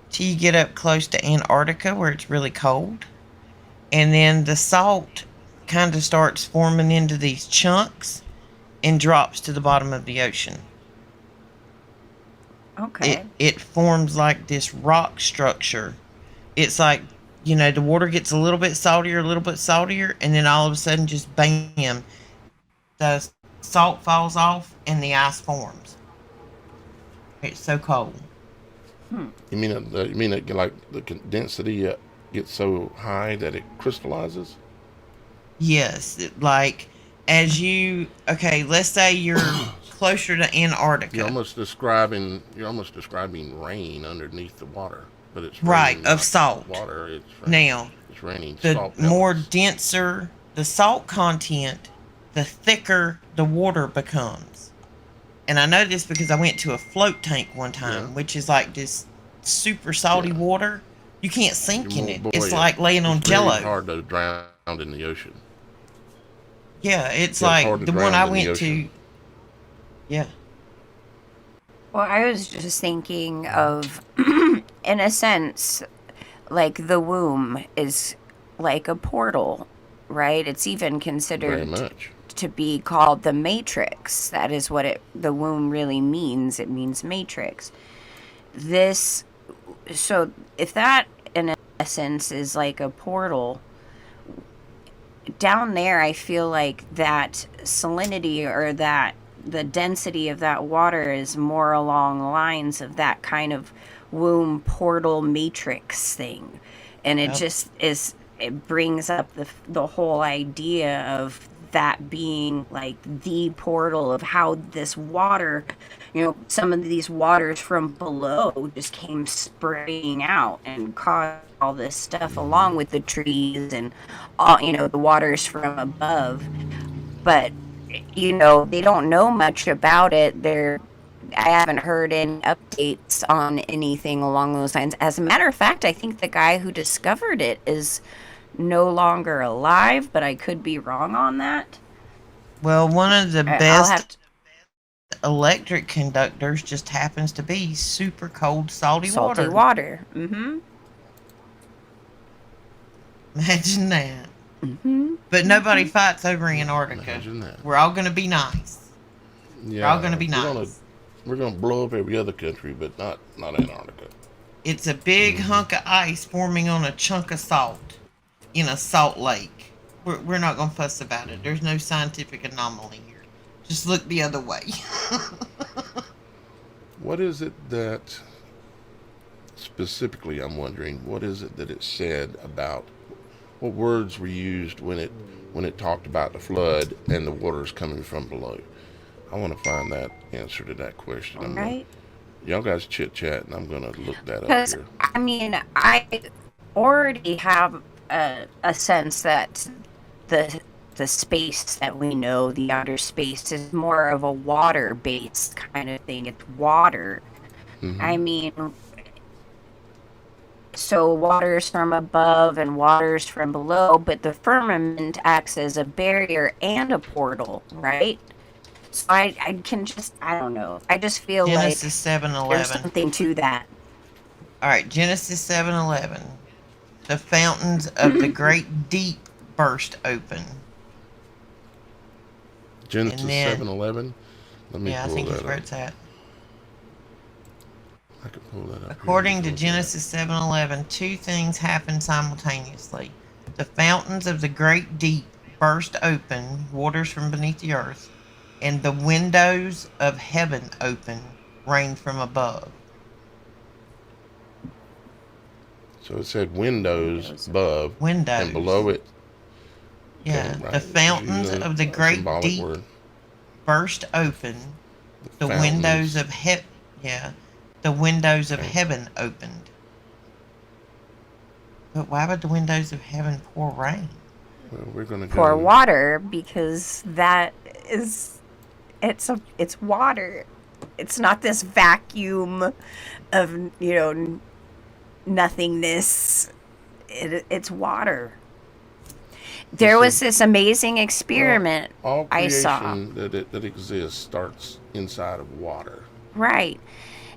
[SPEAKER 2] till you get up close to Antarctica where it's really cold. And then the salt kind of starts forming into these chunks and drops to the bottom of the ocean.
[SPEAKER 3] Okay.
[SPEAKER 2] It forms like this rock structure. It's like, the water gets a little bit saltier, and then all of a sudden just bam, the salt falls off and the ice forms. It's so cold.
[SPEAKER 1] You mean like the density gets so high that it crystallizes?
[SPEAKER 2] Yes, like let's say you're closer to Antarctica.
[SPEAKER 1] You're almost describing rain underneath the water, but it's
[SPEAKER 2] right of salt
[SPEAKER 1] water. It's raining
[SPEAKER 2] the
[SPEAKER 1] salt.
[SPEAKER 2] More denser the salt content, the thicker the water becomes. And I know this because I went to a float tank one time, which is like this super salty water. You can't sink in it. It's like laying on Jello.
[SPEAKER 1] It's hard to drown in the ocean.
[SPEAKER 2] Yeah, it's like the one I went to. Yeah.
[SPEAKER 3] Well, I was just thinking of, in a sense, like the womb is like a portal, right? It's even considered to be called the matrix. That is what the womb really means. It means matrix. So if that in essence is like a portal, down there I feel like that salinity or that the density of that water is more along the lines of that kind of womb portal matrix thing. And it just is, it brings up the whole idea of that being like the portal of how this water, some of these waters from below just came spraying out and caused all this stuff along with the trees and all, the waters from above. But, they don't know much about it. I haven't heard any updates on anything along those lines. As a matter of fact, I think the guy who discovered it is no longer alive, but I could be wrong on that.
[SPEAKER 2] Well, one of the
[SPEAKER 3] I'll have
[SPEAKER 2] best electric conductors just happens to be super cold, salty
[SPEAKER 3] salty
[SPEAKER 2] water.
[SPEAKER 3] water. Mm-hmm.
[SPEAKER 2] Imagine that.
[SPEAKER 3] Mm-hmm.
[SPEAKER 2] But nobody fights over Antarctica.
[SPEAKER 1] Imagine that.
[SPEAKER 2] We're all going to be nice.
[SPEAKER 1] Yeah,
[SPEAKER 2] We're all going to be nice.
[SPEAKER 1] We're gonna blow up every other country, but not Antarctica.
[SPEAKER 2] It's a big hunk of ice forming on a chunk of salt in a salt lake. We're not going to fuss about it. There's no scientific anomaly here. Just look the other way.
[SPEAKER 1] What is it that, specifically, I'm wondering, what is it that it said about, what words were used when it talked about the flood and the waters coming from below? I want to find that answer to that question.
[SPEAKER 3] Right.
[SPEAKER 1] Y'all guys chit chat, and I'm gonna look that up
[SPEAKER 3] Because,
[SPEAKER 1] here.
[SPEAKER 3] I mean, I already have a sense that the space that we know, the outer space, is more of a water-based kind of thing. It's water. I mean, so waters from above and waters from below, but the firmament acts as a barrier and a portal, right? So I can just, I don't know. I just feel
[SPEAKER 2] Genesis
[SPEAKER 3] like
[SPEAKER 2] 7:11.
[SPEAKER 3] there's something to that.
[SPEAKER 2] All right, Genesis 7:11. The fountains of the great deep burst open.
[SPEAKER 1] Genesis
[SPEAKER 2] And then-
[SPEAKER 1] 7:11. Let me
[SPEAKER 2] Yeah, I
[SPEAKER 1] pull
[SPEAKER 2] think
[SPEAKER 1] that
[SPEAKER 2] it's where
[SPEAKER 1] up.
[SPEAKER 2] it's at.
[SPEAKER 1] I can pull that up.
[SPEAKER 2] According
[SPEAKER 1] here.
[SPEAKER 2] to Genesis 7:11, two things happen simultaneously. The fountains of the great deep burst open, waters from beneath the earth, and the windows of heaven open, rain from above.
[SPEAKER 1] So it said windows above,
[SPEAKER 2] Windows.
[SPEAKER 1] and below it.
[SPEAKER 2] Yeah,
[SPEAKER 1] okay, right.
[SPEAKER 2] the fountains
[SPEAKER 1] Using
[SPEAKER 2] of the
[SPEAKER 1] a
[SPEAKER 2] great
[SPEAKER 1] symbolic
[SPEAKER 2] deep
[SPEAKER 1] word.
[SPEAKER 2] burst open. The
[SPEAKER 1] Fountains.
[SPEAKER 2] windows of the windows of
[SPEAKER 1] Okay.
[SPEAKER 2] heaven opened. But why would the windows of heaven pour rain?
[SPEAKER 1] Well, we're gonna go.
[SPEAKER 3] Pour water, because that is, it's water. It's not this vacuum of, nothingness. It's water. There was this amazing experiment
[SPEAKER 1] All
[SPEAKER 3] I saw.
[SPEAKER 1] creation that exists starts inside of water.
[SPEAKER 3] Right.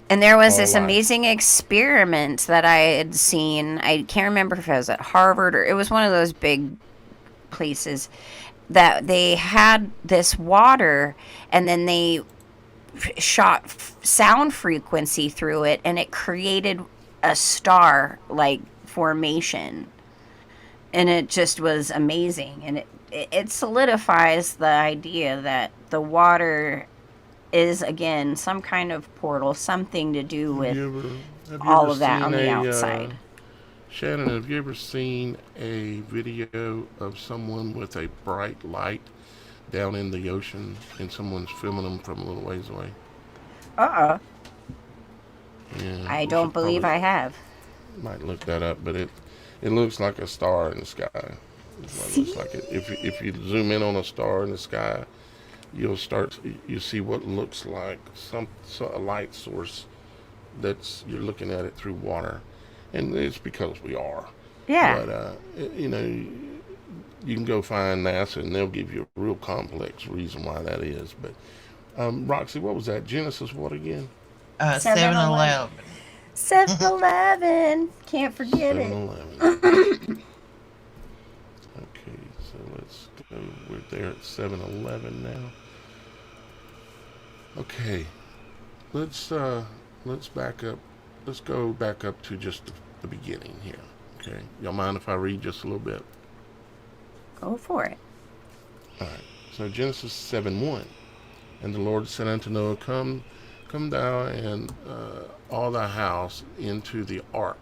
[SPEAKER 3] And there was
[SPEAKER 1] All
[SPEAKER 3] this
[SPEAKER 1] life.
[SPEAKER 3] amazing experiment that I had seen. I can't remember if it was at Harvard or it was one of those big places, that they had this water and then they shot sound frequency through it, and it created a star like formation. And it just was amazing. And it solidifies the idea that the water is, again, some kind of portal, something to do with
[SPEAKER 1] Have you
[SPEAKER 3] all
[SPEAKER 1] ever
[SPEAKER 3] of that on
[SPEAKER 1] seen
[SPEAKER 3] the outside.
[SPEAKER 1] Shannon, have you ever seen a video of someone with a bright light down in the ocean and someone's filming them from a little ways away?
[SPEAKER 3] Uh-uh.
[SPEAKER 1] Yeah,
[SPEAKER 3] I
[SPEAKER 1] we
[SPEAKER 3] don't
[SPEAKER 1] should
[SPEAKER 3] believe
[SPEAKER 1] probably-
[SPEAKER 3] I have.
[SPEAKER 1] Might look that up, but it looks like a star in the sky. That's what it looks like. If you zoom in on a star in the sky, you see what looks like a light source you're looking at it through water, and it's because we are.
[SPEAKER 3] Yeah.
[SPEAKER 1] But you can go find NASA and they'll give you a real complex reason why that is. But Roxy, what was that? Genesis what again?
[SPEAKER 2] 7-Eleven.
[SPEAKER 3] 7-Eleven. Can't forget it.
[SPEAKER 1] 7-Eleven. Okay, so let's go. We're there at 7-Eleven now. Okay, let's back up. Let's go back up to just the beginning here. Okay, y'all mind if I read just a little bit?
[SPEAKER 3] Go for it.
[SPEAKER 1] All right. So Genesis 7:1, and the Lord said unto Noah, Come thou and all thy house into the ark,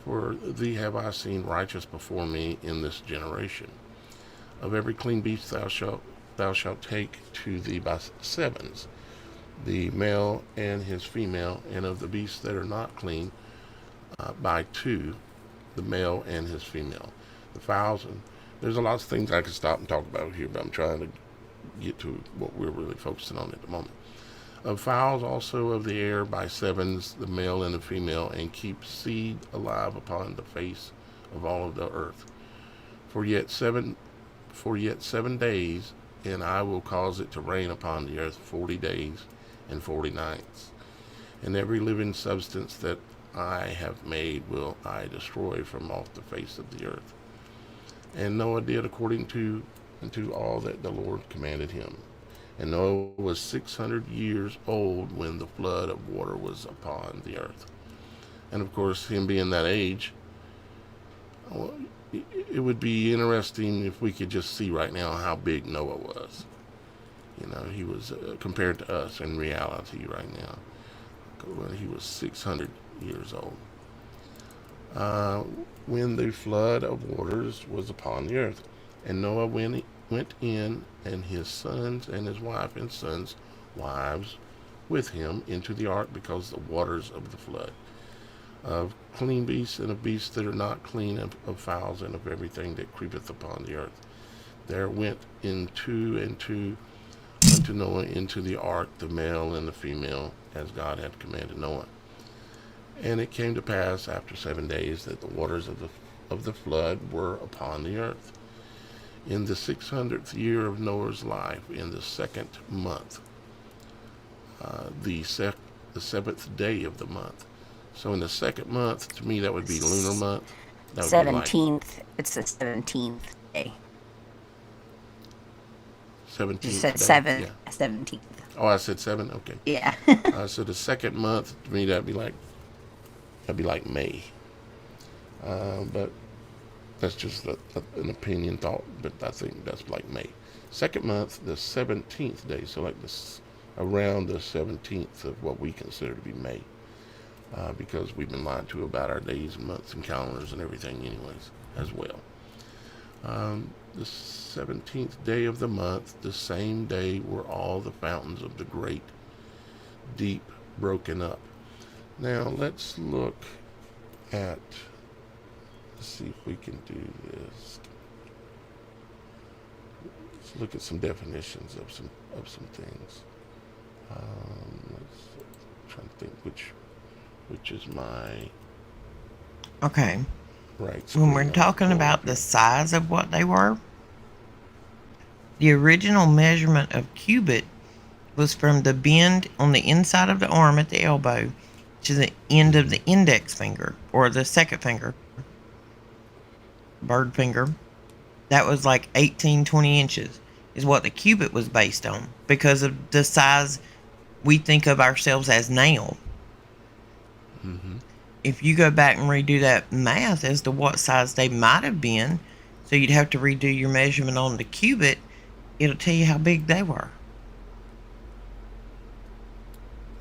[SPEAKER 1] for thee have I seen righteous before me in this generation. Of every clean beast thou shalt take to thee by sevens, the male and his female, and of the beasts that are not clean by two, the male and his female. The fowls, and there's a lot of things I could stop and talk about here, but I'm trying to get to what we're really focusing on at the moment. Of fowls also of the air by sevens, the male and the female, and keep seed alive upon the face of all of the earth. For yet seven for yet 7 days, and I will cause it to rain upon the earth 40 days and 40 nights. And every living substance that I have made will I destroy from off the face of the earth. And Noah did according to all that the Lord commanded him. And Noah was 600 years old when the flood of water was upon the earth. And of course, him being that age, it would be interesting if we could just see right now how big Noah was. He was compared to us in reality right now. When he was 600 years old. When the flood of waters was upon the earth. And Noah went in, and his sons and his wife and sons' wives with him into the ark, because the waters of the flood, of clean beasts and of beasts that are not clean, of fowls and of everything that creepeth upon the earth. There went into unto Noah into the ark the male and the female, as God had commanded Noah. And it came to pass after 7 days that the waters of the flood were upon the earth. In the 600th year of Noah's life, in the second month, the seventh day of the month. So in the second month, to me, that would be lunar month. That would be like
[SPEAKER 3] 17th. It's the 17th day. You
[SPEAKER 1] 17th
[SPEAKER 3] said
[SPEAKER 1] day.
[SPEAKER 3] 7th.
[SPEAKER 1] Yeah.
[SPEAKER 3] 17th.
[SPEAKER 1] Oh, I said 7. Okay.
[SPEAKER 3] Yeah.
[SPEAKER 1] So the second month, to me, that'd be like May. But that's just an opinion thought. But I think that's like May. Second month, the 17th day. So like this, around the 17th of what we consider to be May. Because we've been lied to about our days and months and calendars and everything anyways, as well. The 17th day of the month, the same day, were all the fountains of the great deep broken up. Now let's look at, let's see if we can do this. Let's look at some definitions of some things. Trying to think which is my
[SPEAKER 2] Okay.
[SPEAKER 1] right.
[SPEAKER 2] When we're talking about the size of what they were, the original measurement of cubit was from the bend on the inside of the arm at the elbow to the end of the index finger, or the second finger, bird finger. That was like 18-20 inches is what the cubit was based on, because of the size we think of ourselves as now.
[SPEAKER 1] Mm-hmm.
[SPEAKER 2] If you go back and redo that math as to what size they might have been, so you'd have to redo your measurement on the cubit, it'll tell you how big they were.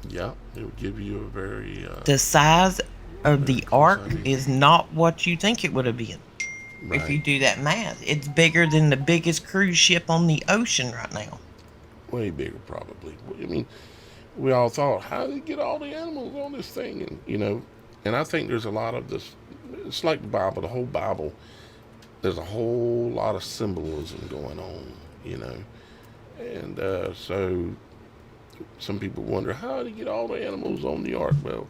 [SPEAKER 1] Yeah, it would give you a very
[SPEAKER 2] The size of the ark
[SPEAKER 1] idea.
[SPEAKER 2] is not what you think it would have been.
[SPEAKER 1] right.
[SPEAKER 2] If you do that math, it's bigger than the biggest cruise ship on the ocean right now.
[SPEAKER 1] Way bigger, probably. I mean, we all thought, how did they get all the animals on this thing? And I think there's a lot of this. It's like the Bible, the whole Bible. There's a whole lot of symbolism going on, and so some people wonder, how did he get all the animals on the ark? Well,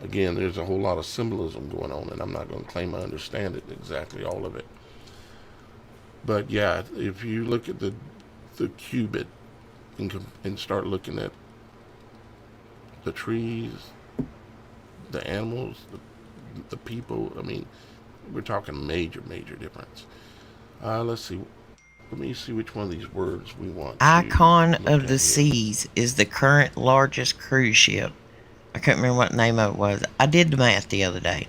[SPEAKER 1] again, there's a whole lot of symbolism going on, and I'm not going to claim I understand it exactly, all of it. But yeah, if you look at the cubit and start looking at the trees, the animals, the people, I mean, we're talking major difference. Let's see. Let me see which one of these words we want to
[SPEAKER 2] Icon
[SPEAKER 1] look
[SPEAKER 2] of
[SPEAKER 1] at
[SPEAKER 2] the
[SPEAKER 1] here.
[SPEAKER 2] Seas is the current largest cruise ship. I can't remember what name of it was. I did the math the other day.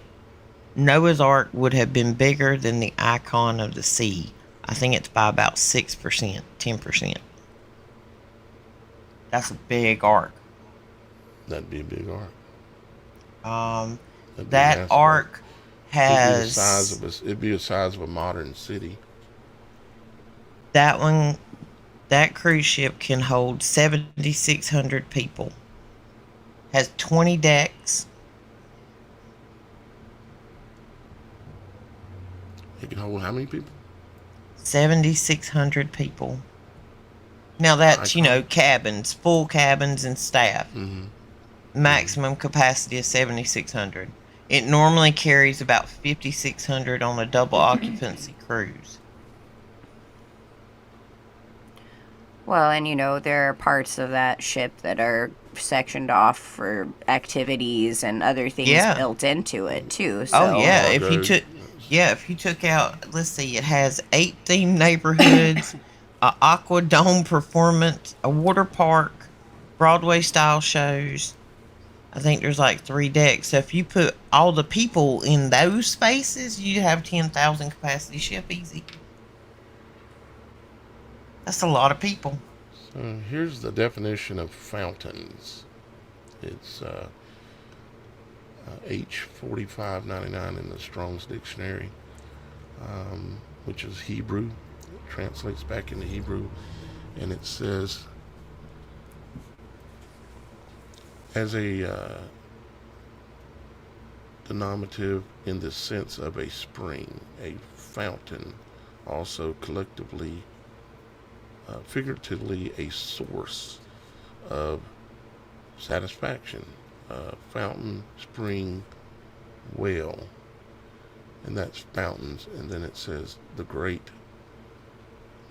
[SPEAKER 2] Noah's Ark would have been bigger than the Icon of the Sea. I think it's by about 6%, 10%. That's a big ark.
[SPEAKER 1] That'd be a big ark. That'd be a
[SPEAKER 2] That
[SPEAKER 1] massive
[SPEAKER 2] ark
[SPEAKER 1] It'd
[SPEAKER 2] has
[SPEAKER 1] be the size of a modern city.
[SPEAKER 2] that one. That cruise ship can hold 7,600 people. Has 20 decks.
[SPEAKER 1] It can hold how many people?
[SPEAKER 2] 7,600 people. Now that's,
[SPEAKER 1] Icon.
[SPEAKER 2] cabins, full cabins and staff.
[SPEAKER 1] Mm-hmm.
[SPEAKER 2] Maximum capacity is 7,600. It normally carries about 5,600 on a double occupancy cruise.
[SPEAKER 3] Well, and there are parts of that ship that are sectioned off for activities and other things
[SPEAKER 2] Yeah.
[SPEAKER 3] built into it too. So
[SPEAKER 2] Oh yeah,
[SPEAKER 1] Cargo.
[SPEAKER 2] if you took out, let's see, it has 8 themed neighborhoods, a aqua dome performance, a water park, Broadway style shows. I think there's like 3 decks. So if you put all the people in those spaces, you have 10,000 capacity ship easy. That's a lot of people.
[SPEAKER 1] So here's the definition of fountains. It's H4599 in the Strong's Dictionary, which is Hebrew. It translates back into Hebrew, and it says, as a denominative in the sense of a spring, a fountain, also collectively, figuratively, a source of satisfaction, fountain, spring, well, and that's fountains. And then it says the great.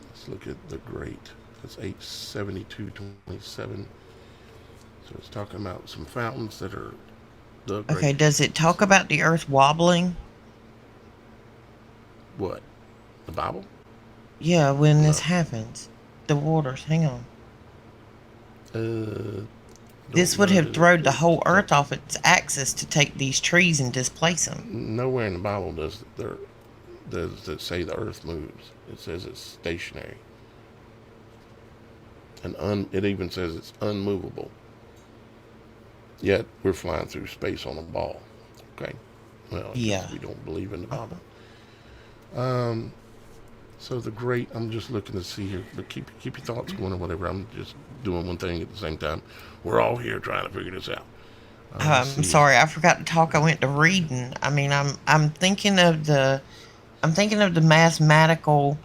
[SPEAKER 1] Let's look at the great. That's 872.27. So it's talking about some fountains that are the great.
[SPEAKER 2] Okay, does it talk about the earth wobbling?
[SPEAKER 1] What? The Bible?
[SPEAKER 2] Yeah, when this
[SPEAKER 1] No.
[SPEAKER 2] happens. The waters, hang on. This
[SPEAKER 1] Don't
[SPEAKER 2] would
[SPEAKER 1] know
[SPEAKER 2] have
[SPEAKER 1] that
[SPEAKER 2] thrown the
[SPEAKER 1] it-
[SPEAKER 2] whole earth off its axis to take these trees and displace them.
[SPEAKER 1] Nowhere in the Bible does it say the earth moves. It says it's stationary. And it even says it's unmovable. Yet we're flying through space on a ball. Okay? Well,
[SPEAKER 2] Yeah.
[SPEAKER 1] we don't believe in the Bible. So the great, I'm just looking to see here, but keep your thoughts going or whatever. I'm just doing one thing at the same time. We're all here trying to figure this out.
[SPEAKER 2] I'm sorry, I forgot to talk. I went to reading. I mean, I'm thinking of the mathematical,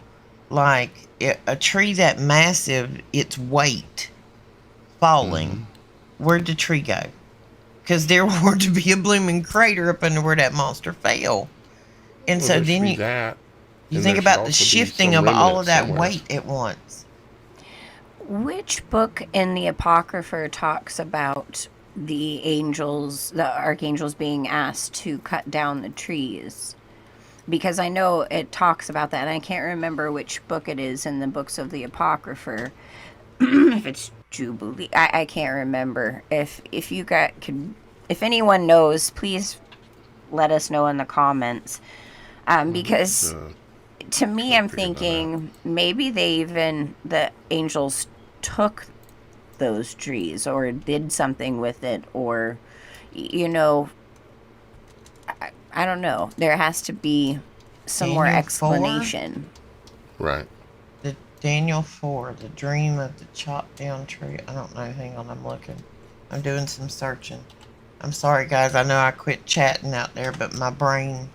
[SPEAKER 2] like a tree that massive, its weight falling. Where'd the tree go? Because there were to be a blooming crater up under where that monster fell. And
[SPEAKER 1] Well,
[SPEAKER 2] so
[SPEAKER 1] there should
[SPEAKER 2] then
[SPEAKER 1] be
[SPEAKER 2] you
[SPEAKER 1] that,
[SPEAKER 2] you
[SPEAKER 1] and
[SPEAKER 2] think
[SPEAKER 1] there should
[SPEAKER 2] about the
[SPEAKER 1] also be
[SPEAKER 2] shifting
[SPEAKER 1] some
[SPEAKER 2] of all
[SPEAKER 1] remnant
[SPEAKER 2] of that
[SPEAKER 1] somewhere.
[SPEAKER 2] weight at once.
[SPEAKER 3] which book in the Apocrypha talks about the archangels being asked to cut down the trees? Because I know it talks about that, and I can't remember which book it is in the books of the Apocrypha. If it's Jubilee, I can't remember. If you if anyone knows, please let us know in the comments. Because to me, I'm
[SPEAKER 1] figure that
[SPEAKER 3] thinking maybe the angels took those trees or did something with it, or I don't know. There has to be some more
[SPEAKER 2] Daniel 4?
[SPEAKER 3] explanation.
[SPEAKER 1] Right.
[SPEAKER 2] The Daniel 4, the dream of the chopped down tree. I don't know. Hang on, I'm looking. I'm doing some searching. I'm sorry, guys. I know I quit chatting out there, but my brain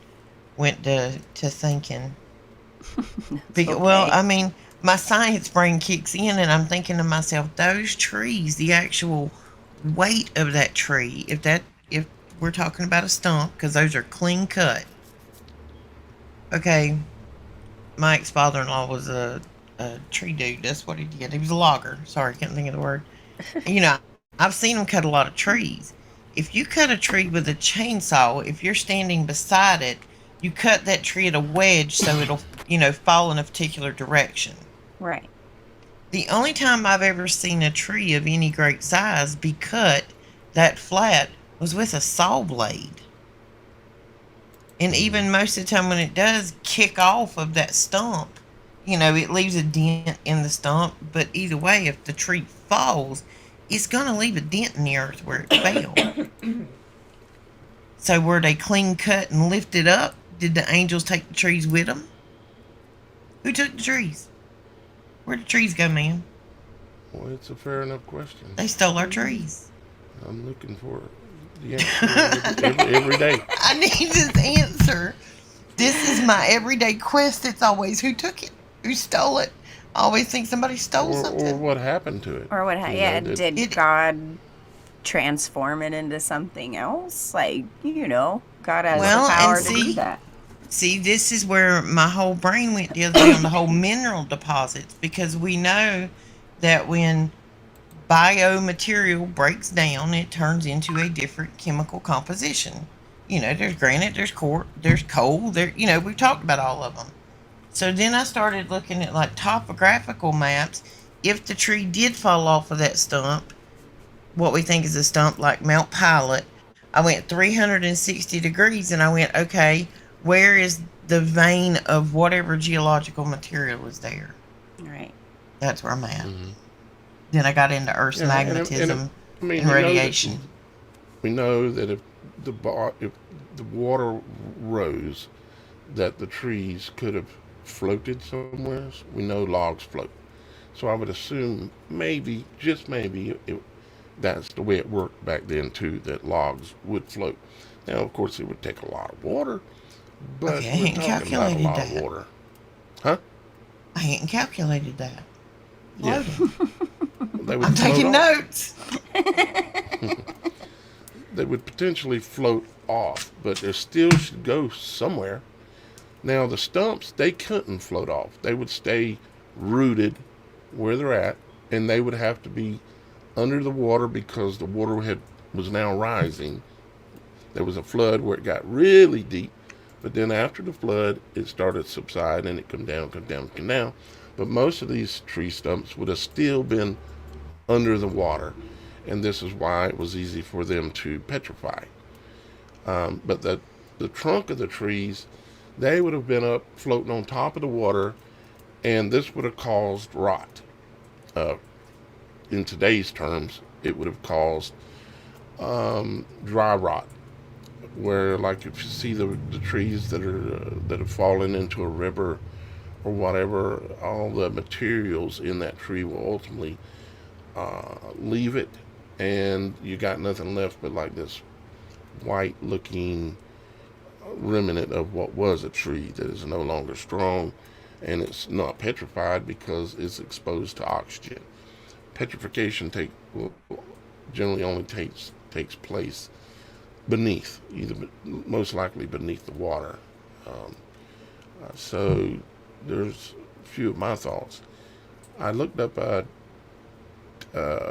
[SPEAKER 2] went to thinking. Well,
[SPEAKER 3] okay.
[SPEAKER 2] I mean, my science brain kicks in, and I'm thinking to myself, those trees, the actual weight of that tree, if we're talking about a stump, because those are clean cut. Okay, my ex-father-in-law was a tree dude. That's what he did. He was a logger. Sorry, can't think of the word. I've seen him cut a lot of trees. If you cut a tree with a chainsaw, if you're standing beside it, you cut that tree at a wedge so it'll, fall in a particular direction.
[SPEAKER 3] Right.
[SPEAKER 2] The only time I've ever seen a tree of any great size be cut that flat was with a saw blade. And even most of the time when it does kick off of that stump, it leaves a dent in the stump. But either way, if the tree falls, it's going to leave a dent in the earth where it fell. So were they clean cut and lifted up? Did the angels take the trees with them? Who took the trees? Where'd the trees go, man?
[SPEAKER 1] Well, it's a fair enough question.
[SPEAKER 2] They stole our trees.
[SPEAKER 1] I'm looking for the answer every day.
[SPEAKER 2] I need this answer. This is my everyday quest. It's always who took it, who stole it, I always think somebody stole
[SPEAKER 1] or
[SPEAKER 2] something.
[SPEAKER 1] what happened to it.
[SPEAKER 3] Or what? Yeah,
[SPEAKER 1] That
[SPEAKER 3] did God transform it into something else? Like, God has the
[SPEAKER 2] Well, and
[SPEAKER 3] power to do
[SPEAKER 2] see,
[SPEAKER 3] that.
[SPEAKER 2] this is where my whole brain went the other day on the whole mineral deposits, because we know that when biomaterial breaks down, it turns into a different chemical composition. There's granite, there's quartz, there's coal, we've talked about all of them. So then I started looking at like topographical maps. If the tree did fall off of that stump, what we think is a stump like Mount Pilot, I went 360 degrees and I went, okay, where is the vein of whatever geological material is there?
[SPEAKER 3] Right.
[SPEAKER 2] That's where I'm at.
[SPEAKER 1] mm-hmm.
[SPEAKER 2] Then I got into Earth's
[SPEAKER 1] Yeah,
[SPEAKER 2] magnetism
[SPEAKER 1] I mean,
[SPEAKER 2] and radiation.
[SPEAKER 1] we know that if if the water rose, that the trees could have floated somewhere. We know logs float, so I would assume maybe, just maybe, that's the way it worked back then too. That logs would float. Now, of course, it would take a lot of water, but
[SPEAKER 2] Okay, I
[SPEAKER 1] we're
[SPEAKER 2] hadn't
[SPEAKER 1] talking about a
[SPEAKER 2] calculated
[SPEAKER 1] lot of
[SPEAKER 2] that.
[SPEAKER 1] water, huh?
[SPEAKER 2] I hadn't calculated that.
[SPEAKER 1] Yeah,
[SPEAKER 2] Floating.
[SPEAKER 1] they would
[SPEAKER 2] I'm
[SPEAKER 1] float
[SPEAKER 2] taking
[SPEAKER 1] off.
[SPEAKER 2] notes.
[SPEAKER 1] They would potentially float off, but they still should go somewhere. Now, the stumps, they couldn't float off. They would stay rooted where they're at, and they would have to be under the water because the water was now rising. There was a flood where it got really deep, but then after the flood, it started subsiding and it come down, come down, come down. But most of these tree stumps would have still been under the water, and this is why it was easy for them to petrify. But the trunk of the trees, they would have been up floating on top of the water, and this would have caused rot. Uh, in today's terms, it would have caused dry rot, where like if you see the trees that have fallen into a river or whatever, all the materials in that tree will ultimately leave it, and you got nothing left but like this white looking remnant of what was a tree that is no longer strong, and it's not petrified because it's exposed to oxygen. Petrification generally only takes place beneath, most likely beneath the water. So there's a few of my thoughts. I looked up a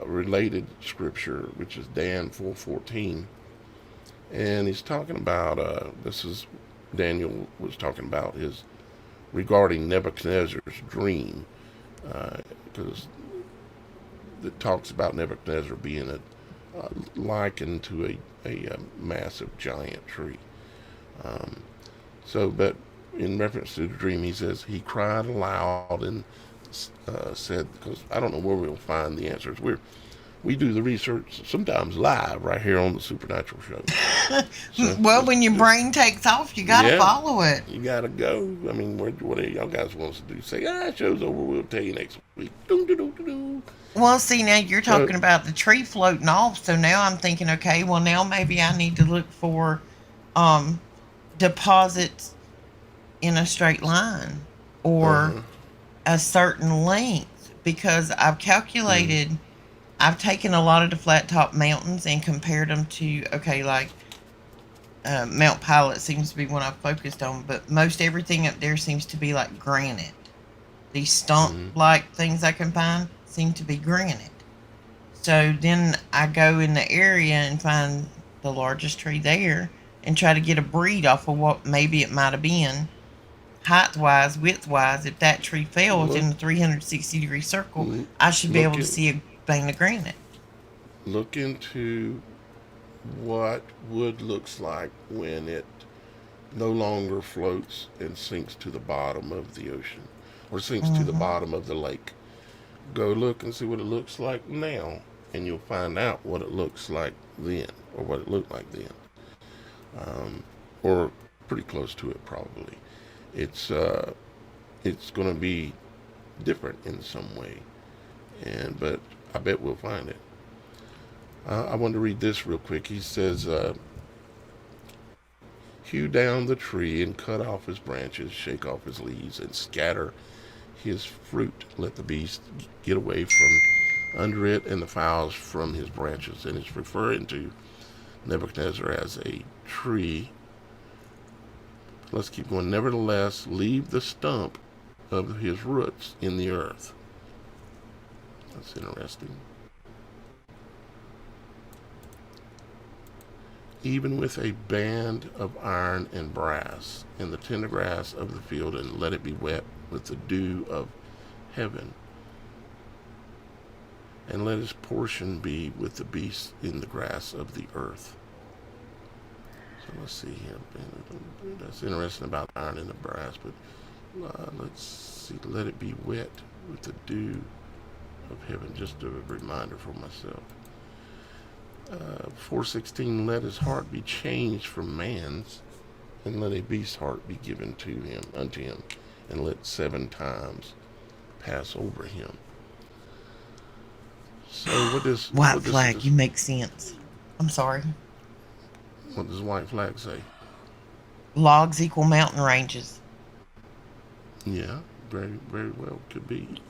[SPEAKER 1] related scripture, which is Dan 4:14, and he's talking about this is Daniel was talking about his regarding Nebuchadnezzar's dream, because it talks about Nebuchadnezzar being likened to a massive giant tree. But in reference to the dream, he says he cried aloud and said, because I don't know where we'll find the answers. We do the research sometimes live right here on the Supernatural Show. So
[SPEAKER 2] Well, when your brain takes off, you got to follow it.
[SPEAKER 1] You got to go. I mean, what do y'all guys want us to do? Say, show's over. We'll tell you next week. Doo-doo-doo-doo-doo.
[SPEAKER 2] Well, see, now you're talking about the tree floating off, so now I'm thinking, okay, well, now maybe I need to look for deposits in a straight line or a certain length, because I've calculated, I've taken a lot of the flat top mountains and compared them to, okay, like Mount Pilot seems to be one I've focused on, but most everything up there seems to be like granite. These stump-like things I can find seem to be granite. So then I go in the area and find the largest tree there and try to get a breed off of what maybe it might have been, height-wise, width-wise. If that tree fell within the 360-degree circle, I should be able to see a vein of granite.
[SPEAKER 1] Look into what wood looks like when it no longer floats and sinks to the bottom of the ocean or sinks to the bottom of the lake. Go look and see what it looks like now, and you'll find out what it looks like then, or what it looked like then, or pretty close to it probably. It's going to be different in some way, but I bet we'll find it. I want to read this real quick. He says, hew down the tree and cut off his branches, shake off his leaves, and scatter his fruit. Let the beast get away from under it, and the fowls from his branches. And it's referring to Nebuchadnezzar as a tree. Let's keep going. Nevertheless, leave the stump of his roots in the earth. That's interesting. Even with a band of iron and brass, in the tender grass of the field, and let it be wet with the dew of heaven. And let his portion be with the beasts in the grass of the earth. So let's see here. That's interesting about iron and the brass, but let's see. Let it be wet with the dew of heaven. Just a reminder for myself. 4:16. Let his heart be changed from man's, and let a beast's heart be given to him unto him, and let 7 times pass over him. So what does
[SPEAKER 2] White flag, you make sense. I'm sorry.
[SPEAKER 1] What does white flag say?
[SPEAKER 2] Logs equal mountain ranges.
[SPEAKER 1] Yeah, very, very well could be.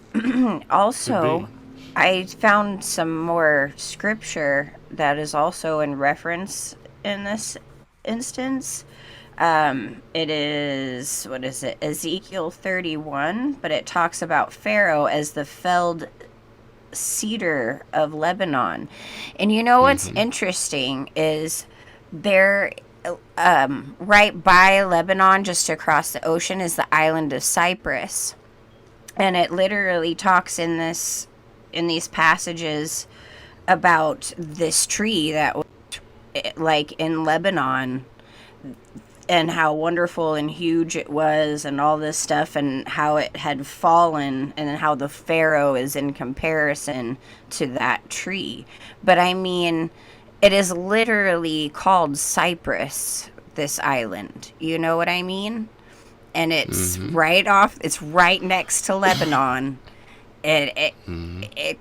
[SPEAKER 3] Also,
[SPEAKER 1] Could be.
[SPEAKER 3] I found some more scripture that is also in reference in this instance. It is, what is it, Ezekiel 31, but it talks about Pharaoh as the felled cedar of Lebanon. And you know what's interesting is there, right by Lebanon, just across the ocean, is the island of Cyprus. And it literally talks in these passages about this tree that was like in Lebanon, and how wonderful and huge it was, and all this stuff, and how it had fallen, and how the Pharaoh is in comparison to that tree. But I mean, it is literally called Cyprus, this island. You know what I mean? And it's it's right next to Lebanon. It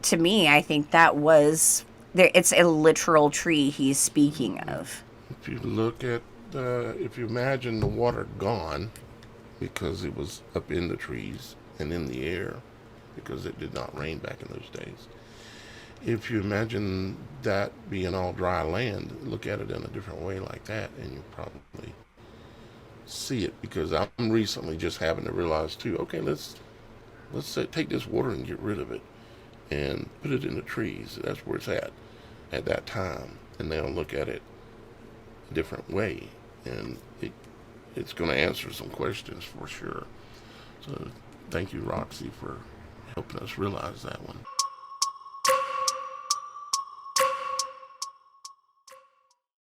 [SPEAKER 3] to me, I think that was there. It's a literal tree he's speaking of.
[SPEAKER 1] If you look at, if you imagine the water gone, because it was up in the trees and in the air, because it did not rain back in those days. If you imagine that being all dry land, look at it in a different way like that, and you probably see it. Because I'm recently just having to realize too. Okay, let's take this water and get rid of it, and put it in the trees. That's where it's at that time, and they'll look at it a different way, and it's going to answer some questions for sure. So thank you, Roxy, for helping us realize that one.